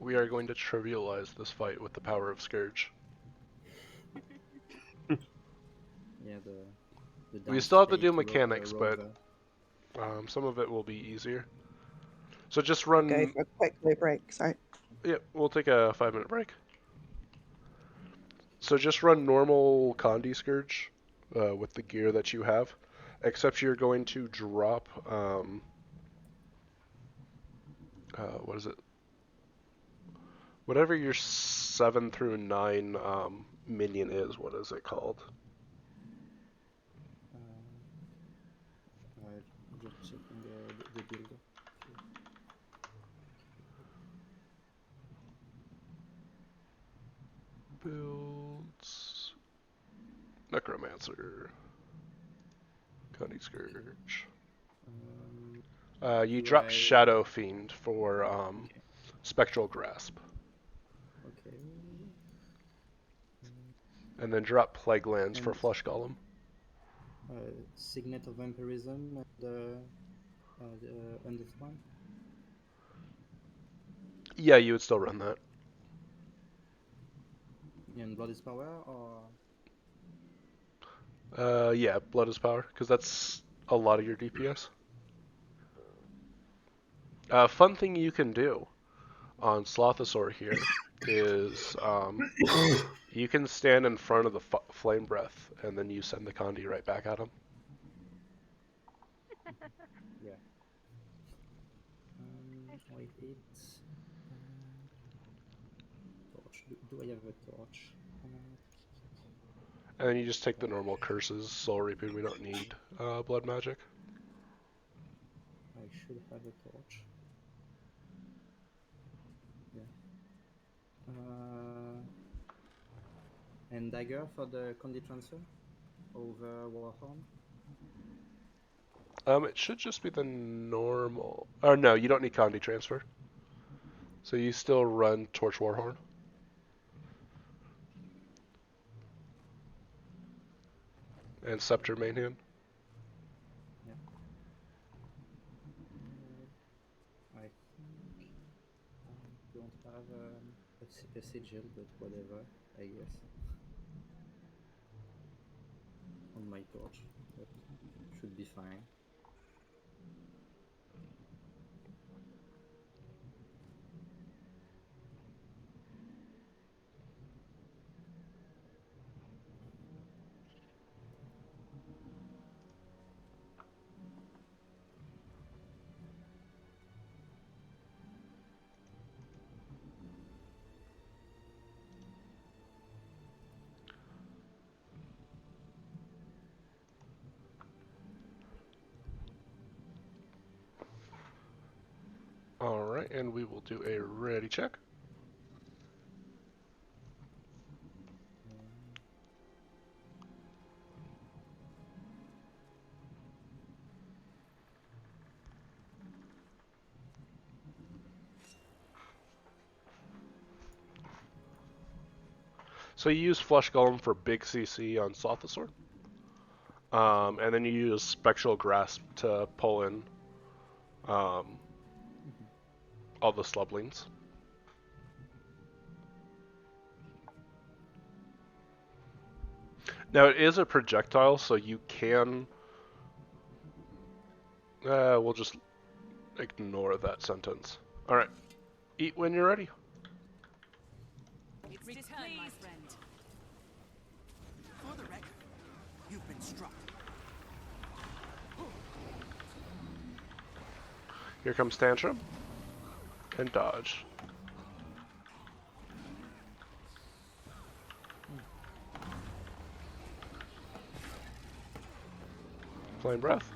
We are going to trivialize this fight with the power of Scourge. Yeah, the We still have to downstate do mechanics, but some of it will be easier. So just run. Go for a quick low break, sorry. Yep, we'll take a 5-minute break. So just run normal Condi Scourge with the gear that you have, except you're going to drop, what is it? Whatever your 7 through 9 minion is, what is it called? Just checking the build. Builds. Necromancer. Condi Scourge. You drop Shadow Fiend for Okay. Spectral Grasp. Okay. And then drop Plague Lands for Flush Golem. Signet of Vampirism and the Undeath one. Yeah, you would still run that. And Blood is Power, or Yeah, Blood is Power, because that's a lot of your DPS. Fun thing you can do on Slothosaur here is you can stand in front of the Flame Breath, and then you send the Condi right back at him. yeah. Wait, torch. Do I have a torch? And then you just take the normal curses, Soul Reaping. We don't need Blood Magic. I should have a torch. Yeah. And dagger for the Condi transfer over Warhorn. It should just be the normal. Oh no, you don't need Condi transfer. So you still run Torch Warhorn. And Scepter main hand. Yeah. I think I don't have a sigil, but whatever, I guess. On my torch, but should be fine. Alright, and we will do a ready check. So you use Flesh Golem for big CC on Slothosaur. And then you use Spectral Grasp to pull in all the slublings. Now it is a projectile, so you can... we'll just ignore that sentence. Alright, eat when you're ready. It's return, my friend. For the record, you've been struck. Here comes Tantrum. And dodge. Flame Breath.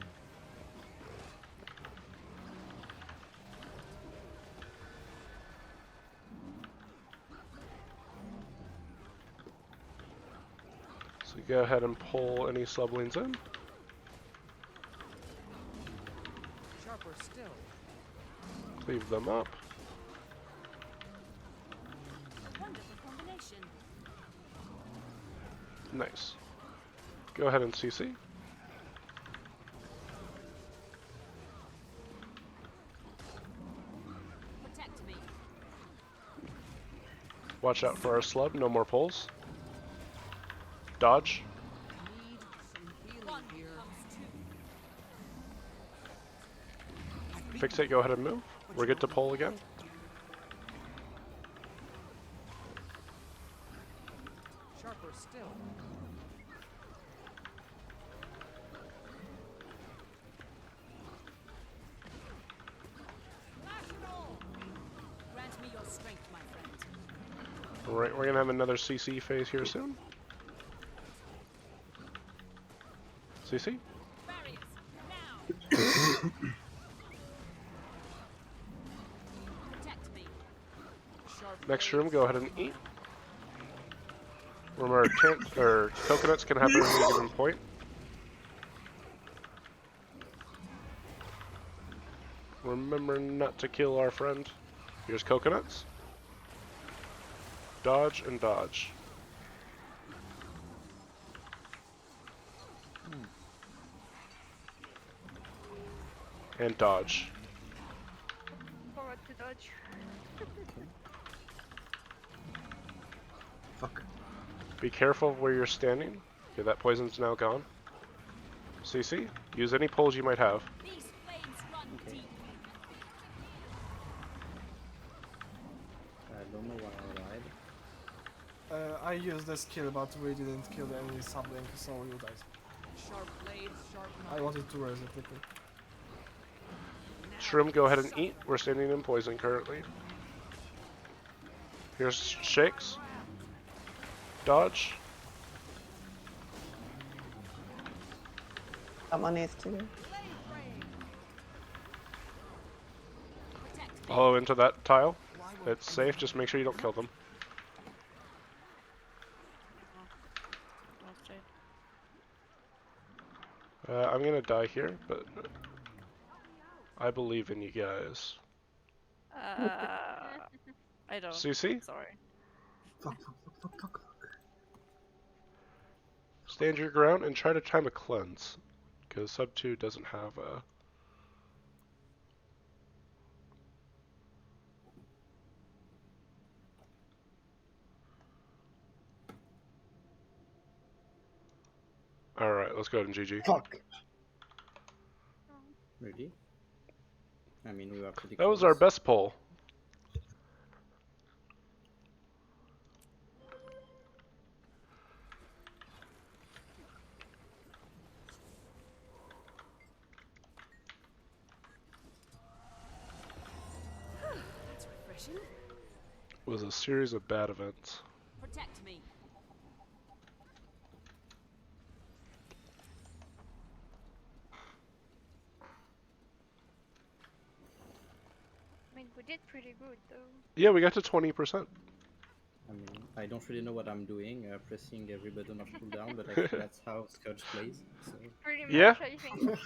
So go ahead and pull any sublings in. Sharper still. Leave them up. A wonderful combination. Nice. Go ahead and CC. Protect me. Watch out for our slub, no more pulls. Dodge. Need some healing One here. comes two. Fixate, go ahead and move. We're good to pull again. Sharper still. Grant me your strength, my friend. Alright, we're gonna have another CC phase here soon. CC? Barriers, now! Protect me. Next room, go ahead and eat. Remember, coconuts can happen at any given point. Remember not to kill our friend. Here's coconuts. Dodge and dodge. And dodge. Forward to dodge. Fuck. Be careful of where you're standing. Okay, that poison's now gone. CC, use any pulls you might have. These flames run deep. I don't know why I lied. I used the skill, but we didn't kill any sublink, so you died. Sharp blades, sharp I knife. wanted to raise it quickly. Shroom, go ahead and eat. We're standing in poison currently. Here's shakes. Dodge. Someone needs to. Follow into that tile. It's safe, just make sure you don't kill them. I'm gonna die here, but I believe in you guys. I don't. CC? Sorry. Fuck. Stand your ground and try to time a cleanse. Because sub 2 doesn't have a... Alright, let's go ahead and GG. Fuck. Really? I mean, we were pretty That was close. our best pull. That's refreshing. It was a series of bad events. Protect me. I mean, We did pretty good though. Yeah, we got to 20%. I mean, I don't really know what I'm doing, pressing every button of cooldown, but I think that's how Scourge plays. So Pretty Yeah. much, I think.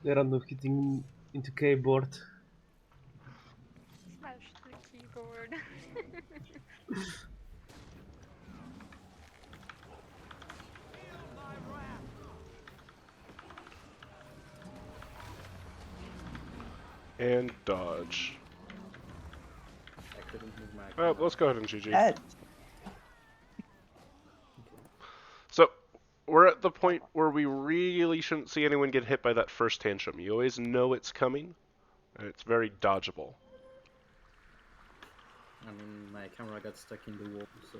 The random hitting into keyboard. Smash the keyboard. And dodge. I couldn't move my Well, camera. let's go ahead and GG. Dead. So, we're at the point where we really shouldn't see anyone get hit by that first tantrum. You always know it's coming, and it's very dodgeable. I mean, my camera got stuck in the wall, so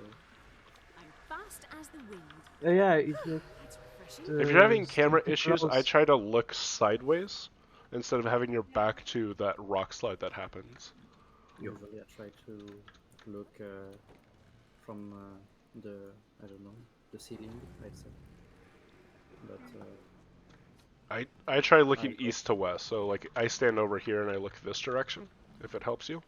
I'm fast as the wind. Yeah, it was. That's refreshing. If you're having Still camera too issues, I close. try to look sideways instead of having your back to that rock slide that happens. usually I try to look from the, I don't know, the ceiling, I'd say. But I try looking I go- east to west, so like I stand over here and I look this direction, if it helps you.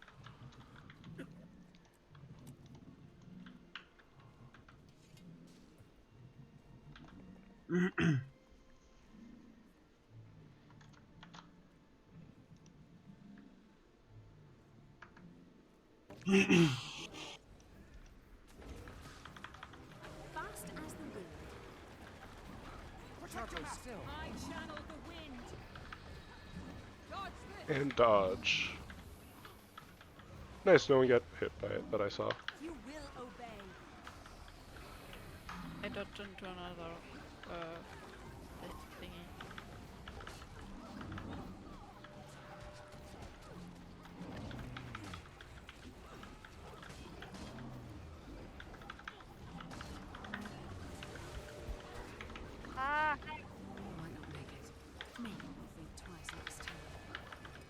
Fast as the wind. I channel the wind. Dodge this. And dodge. Nice, no one got hit by it that I saw. You will obey. I dodged into another thingy. Ah, Might not make it. Maybe we'll think twice next time.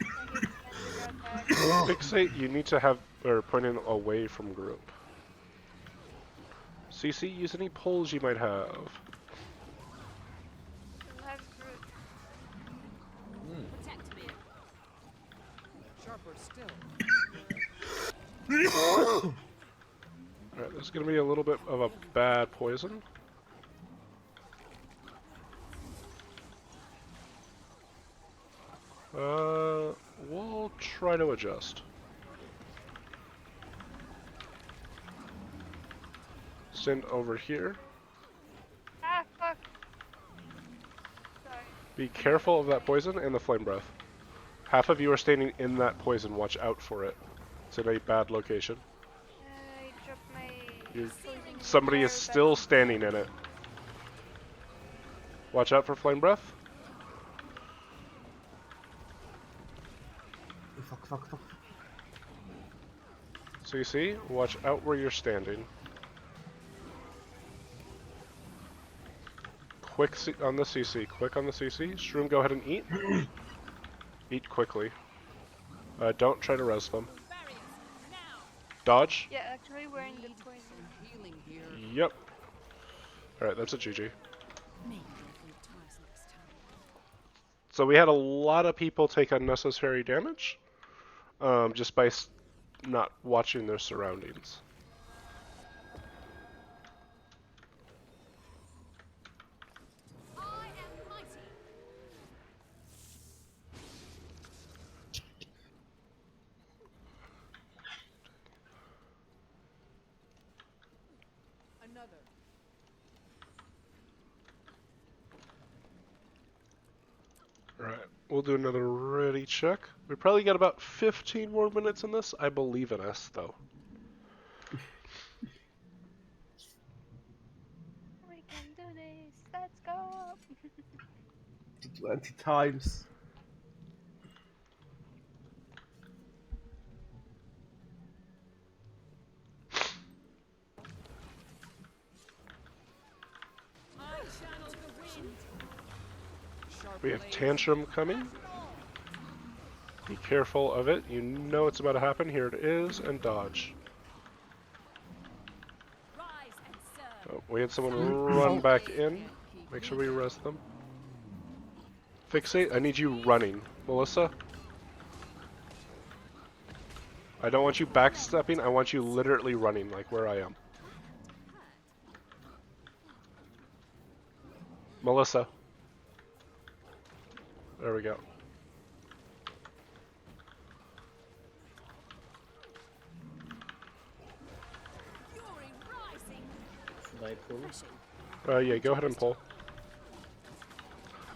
I hit the got that. Fixate, you need to have or pointing away from group. CC, use any pulls you might have. Don't have fruit. Protect me. Sharper still. Alright, this is gonna be a little bit of a bad poison. We'll try to adjust. Stand over here. Ah, fuck. Sorry. Be careful of that poison and the flame breath. Half of you are standing in that poison. Watch out for it. It's in a bad location. I dropped my You're- poison Somebody is jar still back. standing in it. Watch out for flame breath. Fuck. So you see, watch out where you're standing. Quick on the CC. Quick on the CC. Shroom, go ahead and eat. Eat quickly. Don't try to res them. Barriers. Now. Dodge. Yeah, actually we're in the poison. Healing here. Yep. Alright, that's a GG. Maybe we'll think twice next time. So we had a lot of people take unnecessary damage, just by not watching their surroundings. I am mighty. Another. Alright, we'll do another ready check. We probably got about 15 more minutes in this. I believe in us, though. We can do this. Let's go. 20 times. I channel the wind. Sharp We have blade. Tantrum coming. Be careful of it. You know it's about to happen. Here it is, and dodge. Rise and serve. Oh, we had someone run back in. Make sure we rest them. Fixate, I need you running. Melissa? I don't want you backstepping, I want you literally running like where I am. Melissa. There we go. Fury rising. Should I pull? Yeah, go ahead and pull.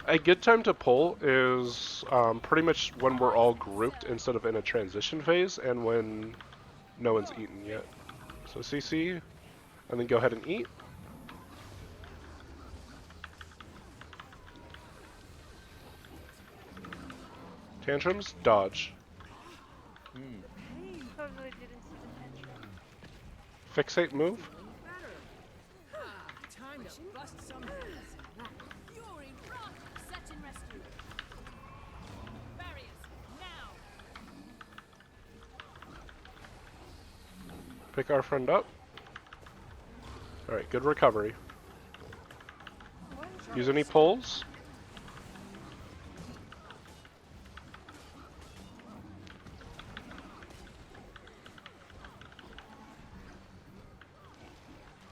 A good time to pull is pretty much when we're all grouped instead of in a transition phase and when no one's eaten yet. So CC, and then go ahead and eat. Tantrums, dodge. Totally didn't see the tantrum. Fixate, move. Time to bust some heads. Fury rock. Search and rescue. Barriers now. Pick our friend up. Alright, good recovery. Use any pulls?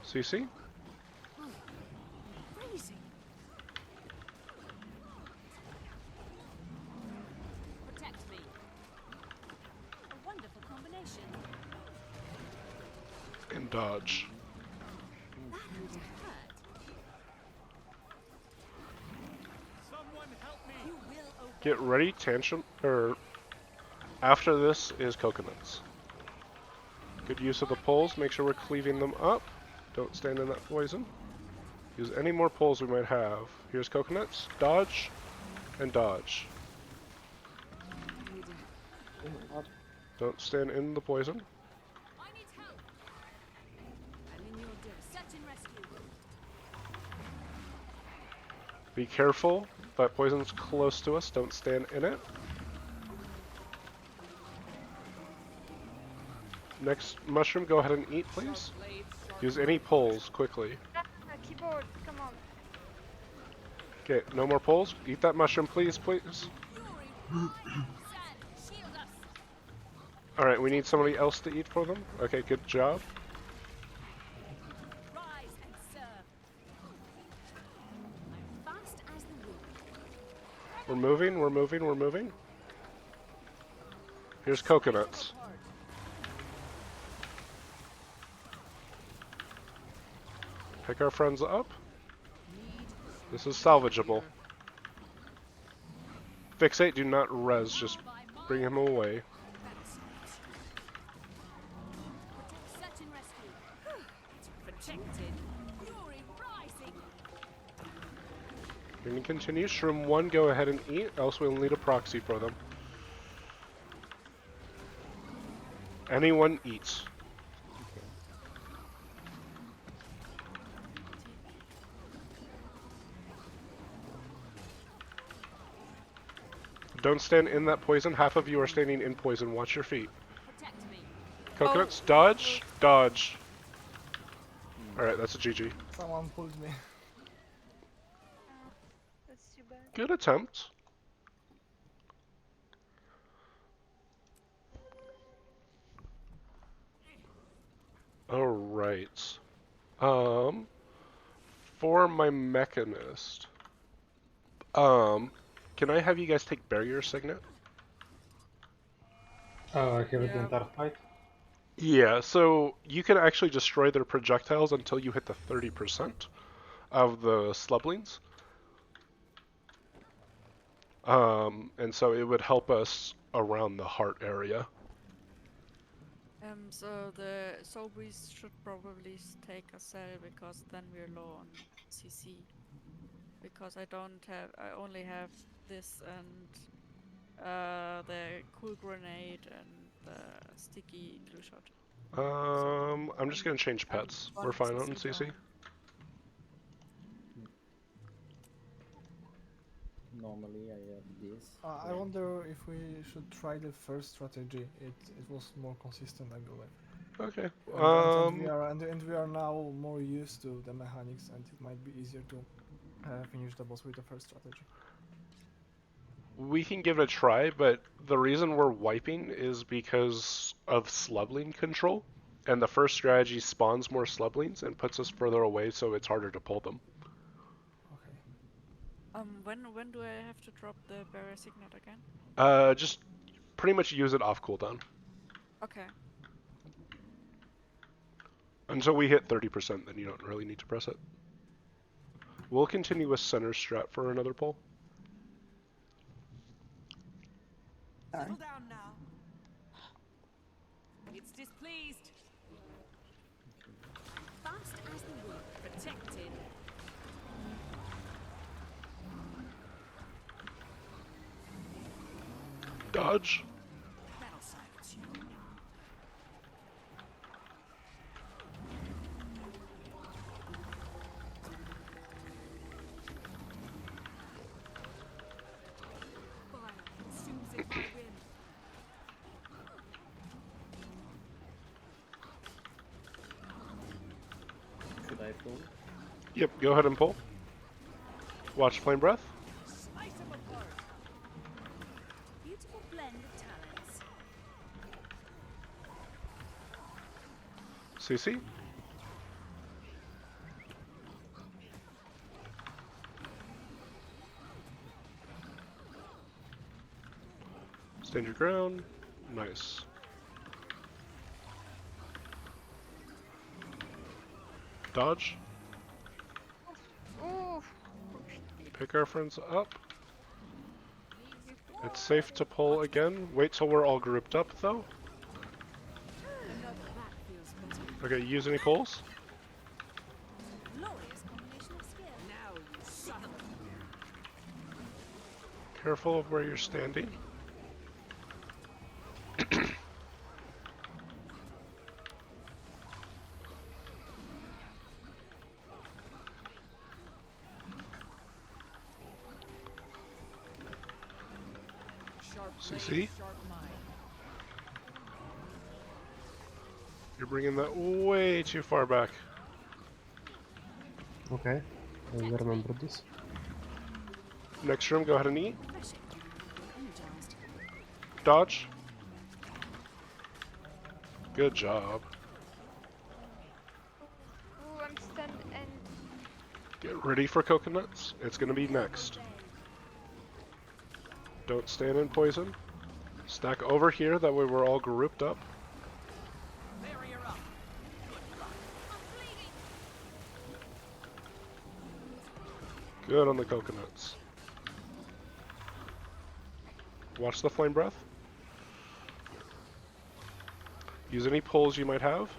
CC? Freezing. Protect me. A wonderful combination. And dodge. That would hurt. You will obey. Get ready, tantrum, after this is coconuts. Good use of the poles, make sure we're cleaving them up. Don't stand in that poison. Use any more poles we might have. Here's coconuts, dodge, and dodge. Oh my god. Don't stand in the poison. I need help. I'm in your debt. Search and rescue. Be careful, that poison's close to us, don't stand in it. Next mushroom, go ahead and eat, please. Use any pulls, quickly. Keyboard, come on. Okay, no more pulls. Eat that mushroom, please, please. Shield us. Alright, we need somebody else to eat for them. Okay, good job. Rise and serve. I'm fast as the wind. We're moving, we're moving, we're moving. Here's coconuts. Pick our friends up. This is salvageable. Fixate, do not res, just bring him away. Search and rescue. Protected. Fury rising. You're gonna continue. Shroom 1, go ahead and eat, else we'll need a proxy for them. Anyone eats. Don't stand in that poison. Half of you are standing in poison. Watch your feet. Protect me. Coconuts, dodge, dodge. Alright, that's a GG. Someone pulled me. That's too bad. Good attempt. Alright. For my mechanist, can I have you guys take barrier signet? I have it in entire fight. Yeah, so you can actually destroy their projectiles until you hit the 30% of the slublings. And so it would help us around the heart area. So the Sobris should probably take a cell because then we're low on CC. Because I only have this and the cool grenade and the sticky glue shot. I'm just gonna change pets. We're fine on CC. down. Normally I have this. I wonder if we should try the first strategy. It was more consistent, I believe. Okay. And we are now more used to the mechanics, and it might be easier to finish the boss with the first strategy. We can give it a try, but the reason we're wiping is because of slubling control, and the first strategy spawns more slublings and puts us further away, so it's harder to pull them. Okay. When do I have to drop the barrier signet again? Just pretty much use it off cooldown. Okay. Until we hit 30%, then you don't really need to press it. We'll continue with center strat for another pull. Sorry. Settle down now. It's displeased. I'm fast as the wind, protected. Dodge. That'll silence you. Fire consumes if I win. Should I pull? Yep, go ahead and pull. Watch flame breath. Slice them apart. Beautiful blend of talents. CC. Stand your ground. Nice. Dodge. Ooh. Pick our friends up. It's safe to pull again. Wait till we're all grouped up, though. That feels better. Okay, use any pulls? Glorious combination of skill. Now you son of Careful of where you're standing. Sharp CC? blade, sharp mind. You're bringing that way too far back. Okay, I will remember this. Next room, go ahead and eat. refreshing. Energized. Dodge. Good job. Ooh, I'm stunned and Get ready for coconuts. It's gonna be next. Don't stand in poison. Stack over here, that way we're all grouped up. Barrier up. Good on the coconuts. Watch the flame breath. Use any pulls you might have.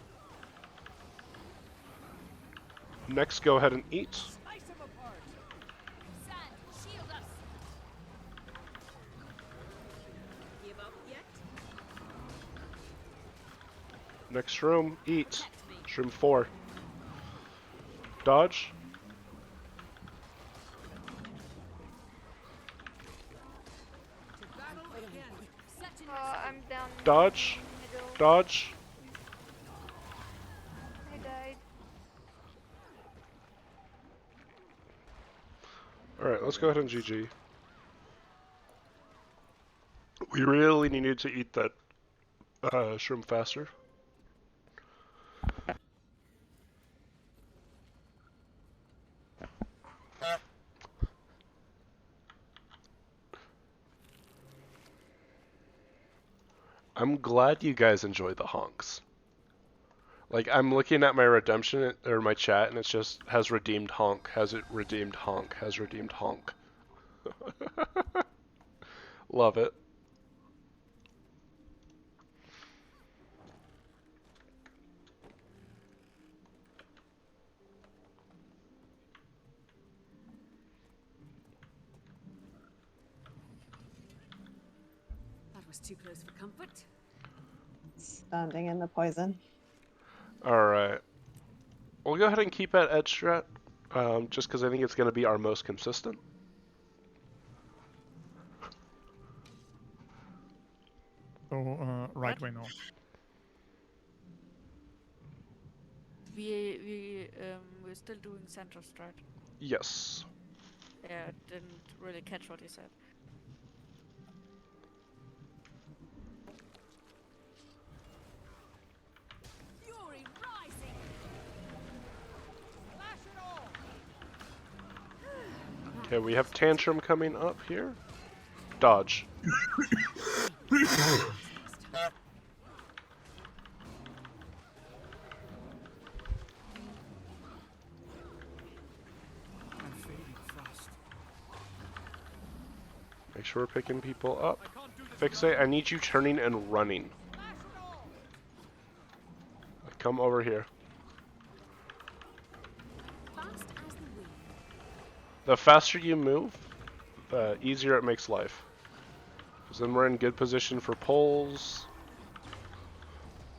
Next, go ahead and eat. Slice them apart. Sand, shield us. Give up yet? Next room, eat. Protect me. Shroom 4. Dodge. To battle again. Such an I'm down. Dodge. Middle. Dodge. I died. Alright, let's go ahead and GG. We really needed to eat that shroom faster. I'm glad you guys enjoy the honks. Like, I'm looking at my redemption, or my chat, and it's just, has redeemed honk, has it redeemed honk, has redeemed honk. Love it. That was too close for comfort. Standing in the poison. Alright. We'll go ahead and keep at edge strat, just because I think it's going to be our most consistent. So, right way now. We're still doing center strat. Yes. Yeah, I didn't really catch what he said. Okay, we have Tantrum coming up here. Dodge. I'm fading fast. Make sure we're picking people up. Fixate, I need you turning and running. Come over here. Fast as the wind. The faster you move, the easier it makes life. Because then we're in good position for pulls.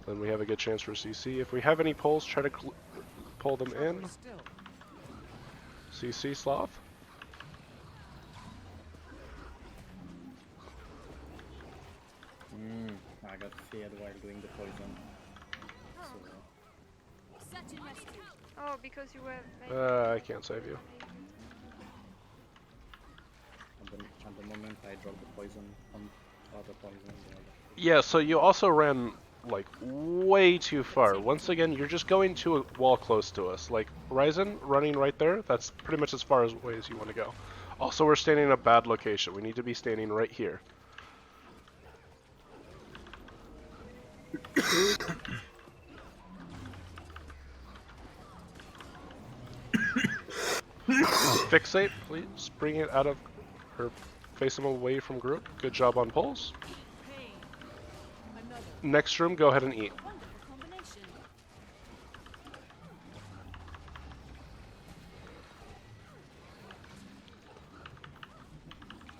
Then we have a good chance for CC. If we have any pulls, try to pull them in. CC Sloth. I got feared while doing the poison. Set in rescue. Oh, because you were. I can't save you. At the moment I dropped the poison on other poison. Yeah, so you also ran like way too far. Once again, you're just going to a wall close to us. Like Ryzen running right there, that's pretty much as far away as you want to go. Also, we're standing in a bad location. We need to be standing right here. Fixate, please bring it out of her, face him away from group. Good job on pulls. Next room, go ahead and eat.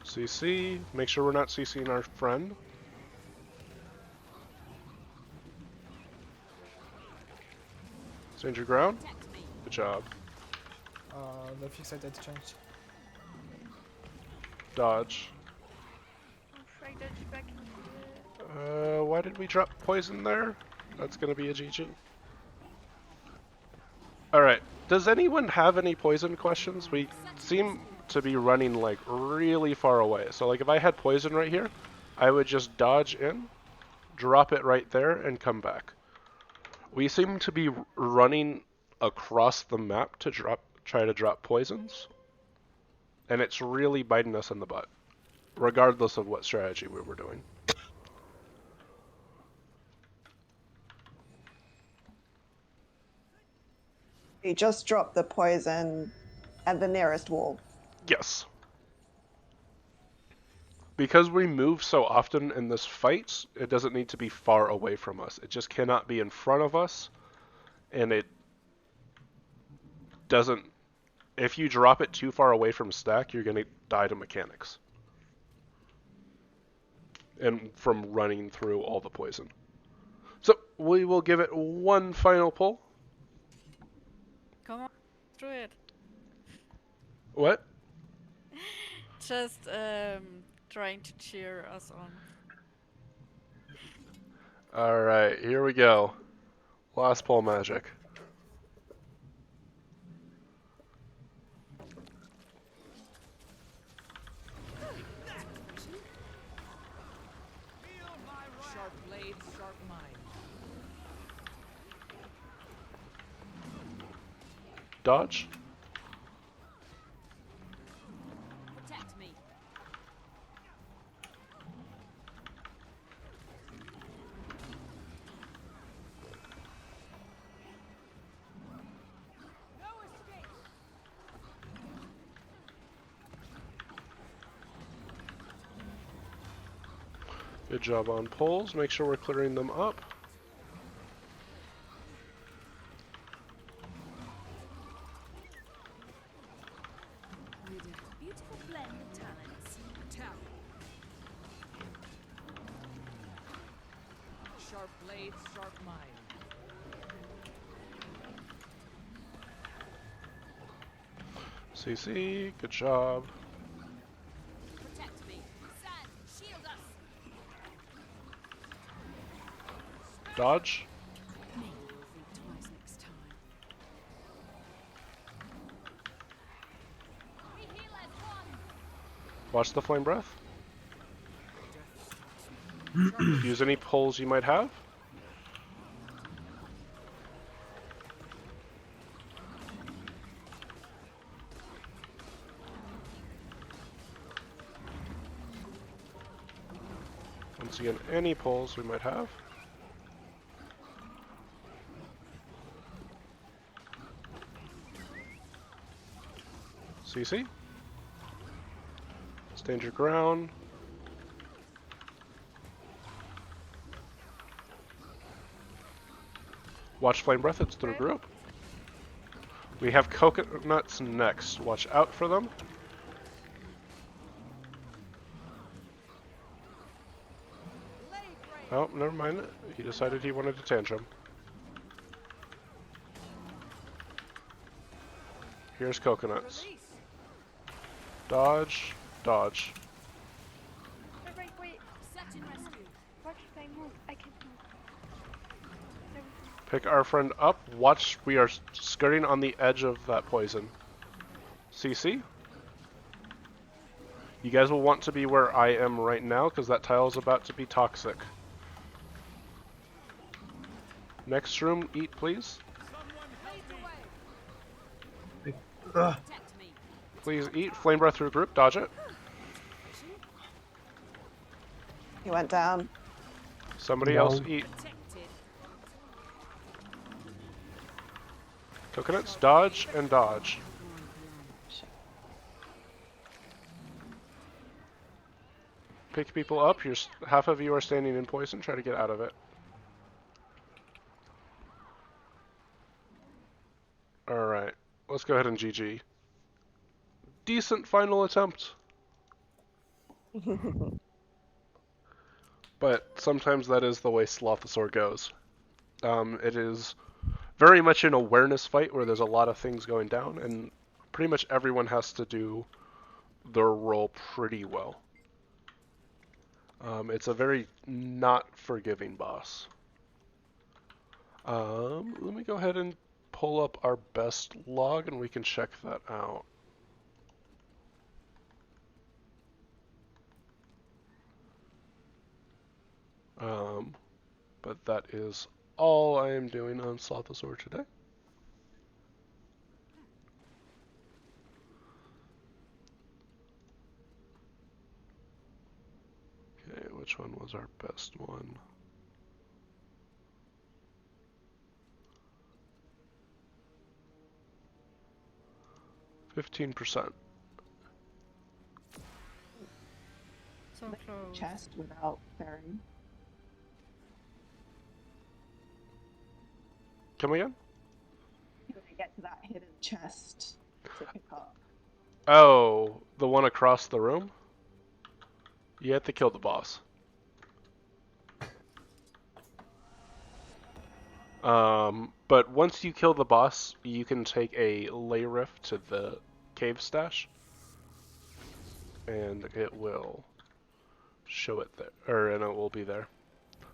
CC, make sure we're not CCing our friend. Stand your ground. Good job. The fixated changed. Dodge. I dodged back into the. Why did we drop poison there? That's gonna be a GG. Alright, does anyone have any poison questions? We seem to be running like really far away. So like if I had poison right here, I would just dodge in, drop it right there, and come back. We seem to be running across the map to try to drop poisons. And it's really biting us in the butt, regardless of what strategy we were doing. You just drop the poison at the nearest wall. Yes. Because we move so often in this fight, it doesn't need to be far away from us. It just cannot be in front of us, and it doesn't... If you drop it too far away from stack, you're going to die to mechanics. And from running through all the poison. So, we will give it one final pull. Come on, through it. What? Just trying to cheer us on. Alright, here we go. Last pull magic. Sharp blade, sharp mind. Dodge. Protect me. No escape. Good job on pulls. Make sure we're clearing them up. You did a beautiful blend of talents. Tap. Sharp blade, sharp mind. CC, good job. Protect me. Sand, shield us. Dodge. Maybe you'll think twice next time. We heal as one. Watch the flame breath. Use any pulls you might have. once again, any pulls we might have. CC. Stand your ground. Watch Flame Breath, it's through group. We have Coconuts next. Watch out for them. Oh, never mind. He decided he wanted to tantrum. Here's Coconuts. Dodge, dodge. Wait. Search and rescue. What should I move? I can't move. Pick our friend up. Watch, we are skirting on the edge of that poison. CC? You guys will want to be where I am right now, because that tile is about to be toxic. Next room, eat please. Protect me. Please eat. Flame Breath through group, dodge it. He went down. Somebody Down. else eat. Protected. Coconuts, dodge and dodge. Pick people up. Half of you are standing in poison. Try to get out of it. Alright. Let's go ahead and GG. Decent final attempt. But sometimes that is the way Slothosaur goes. It is very much an awareness fight where there's a lot of things going down, and pretty much everyone has to do their role pretty well. It's a very not forgiving boss. Let me go ahead and pull up our best log and we can check that out. But that is all I am doing on Slothosaur today. Okay, which one was our best one? %. So close. Chest without burying. Come again? When I get to that hidden chest to pick up. Oh, the one across the room? You have to kill the boss. But once you kill the boss, you can take a lay rift to the cave stash, and it will show it there, and it will be there.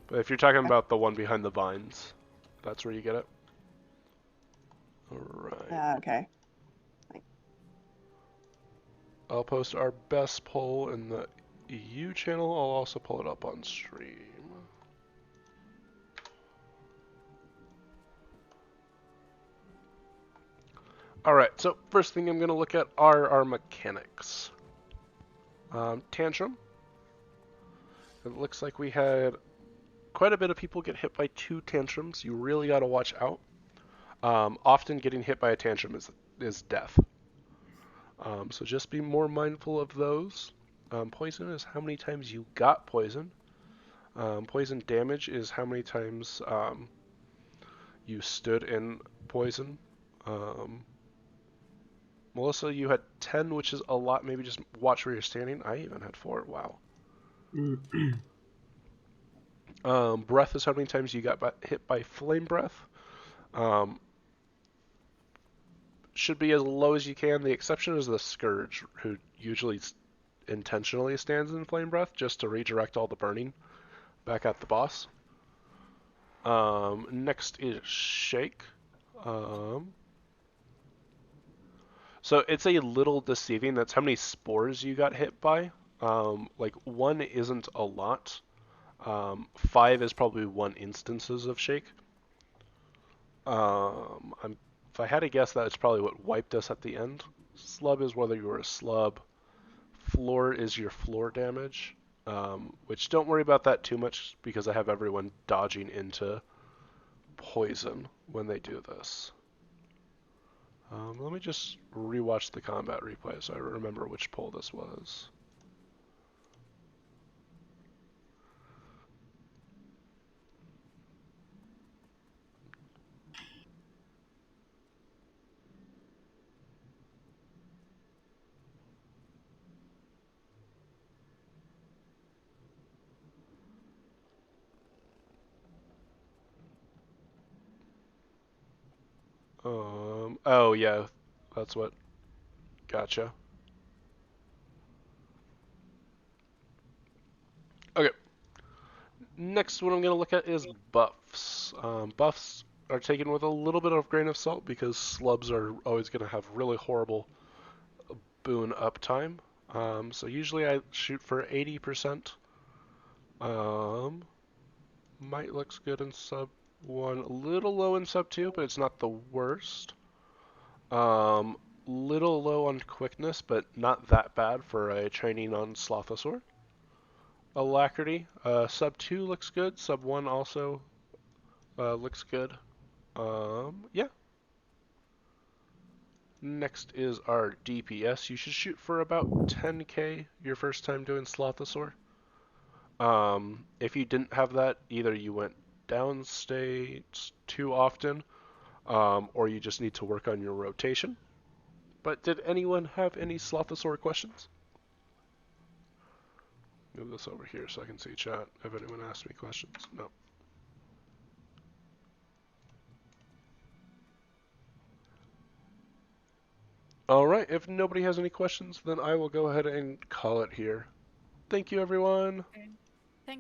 But if you're talking about the one behind the vines, that's where you get it. Alright. Okay. I'll post our best poll in the EU channel. I'll also pull it up on stream. Alright, so first thing I'm going to look at are our mechanics. Tantrum. It looks like we had quite a bit of people get hit by 2 tantrums. You really got to watch out. Often getting hit by a tantrum is death. So just be more mindful of those. Poison is how many times you got poison. Poison damage is how many times you stood in poison. Melissa, you had 10, which is a lot. Maybe just watch where you're standing. I even had 4. Wow. Breath is how many times you got hit by flame breath. Should be as low as you can. The exception is the Scourge, who usually intentionally stands in flame breath just to redirect all the burning back at the boss. Next is Shake. So it's a little deceiving. That's how many spores you got hit by. Like 1 isn't a lot. 5 is probably 1 instances of Shake. If I had to guess, that's probably what wiped us at the end. Slub is whether you were a slub. Floor is your floor damage. which don't worry about that too much because I have everyone dodging into poison when they do this. Let me just rewatch the combat replay so I remember which pull this was. Oh yeah, that's what. Gotcha. Okay. Next one I'm going to look at is buffs. Buffs are taken with a little bit of grain of salt because slubs are always going to have really horrible boon uptime. So usually I shoot for 80%. Might looks good in sub 1, a little low in sub 2, but it's not the worst. Little low on quickness, but not that bad for a training on Slothosaur. Alacrity, sub 2 looks good, sub 1 also looks good. Yeah. Next is our DPS. You should shoot for about 10k your first time doing Slothosaur. If you didn't have that, either you went down states too often, or you just need to work on your rotation. But did anyone have any Slothosaur questions? Move this over here so I can see chat if anyone asked me questions. No. Alright, if nobody has any questions, then I will go ahead and call it here. Thank you, everyone. Okay.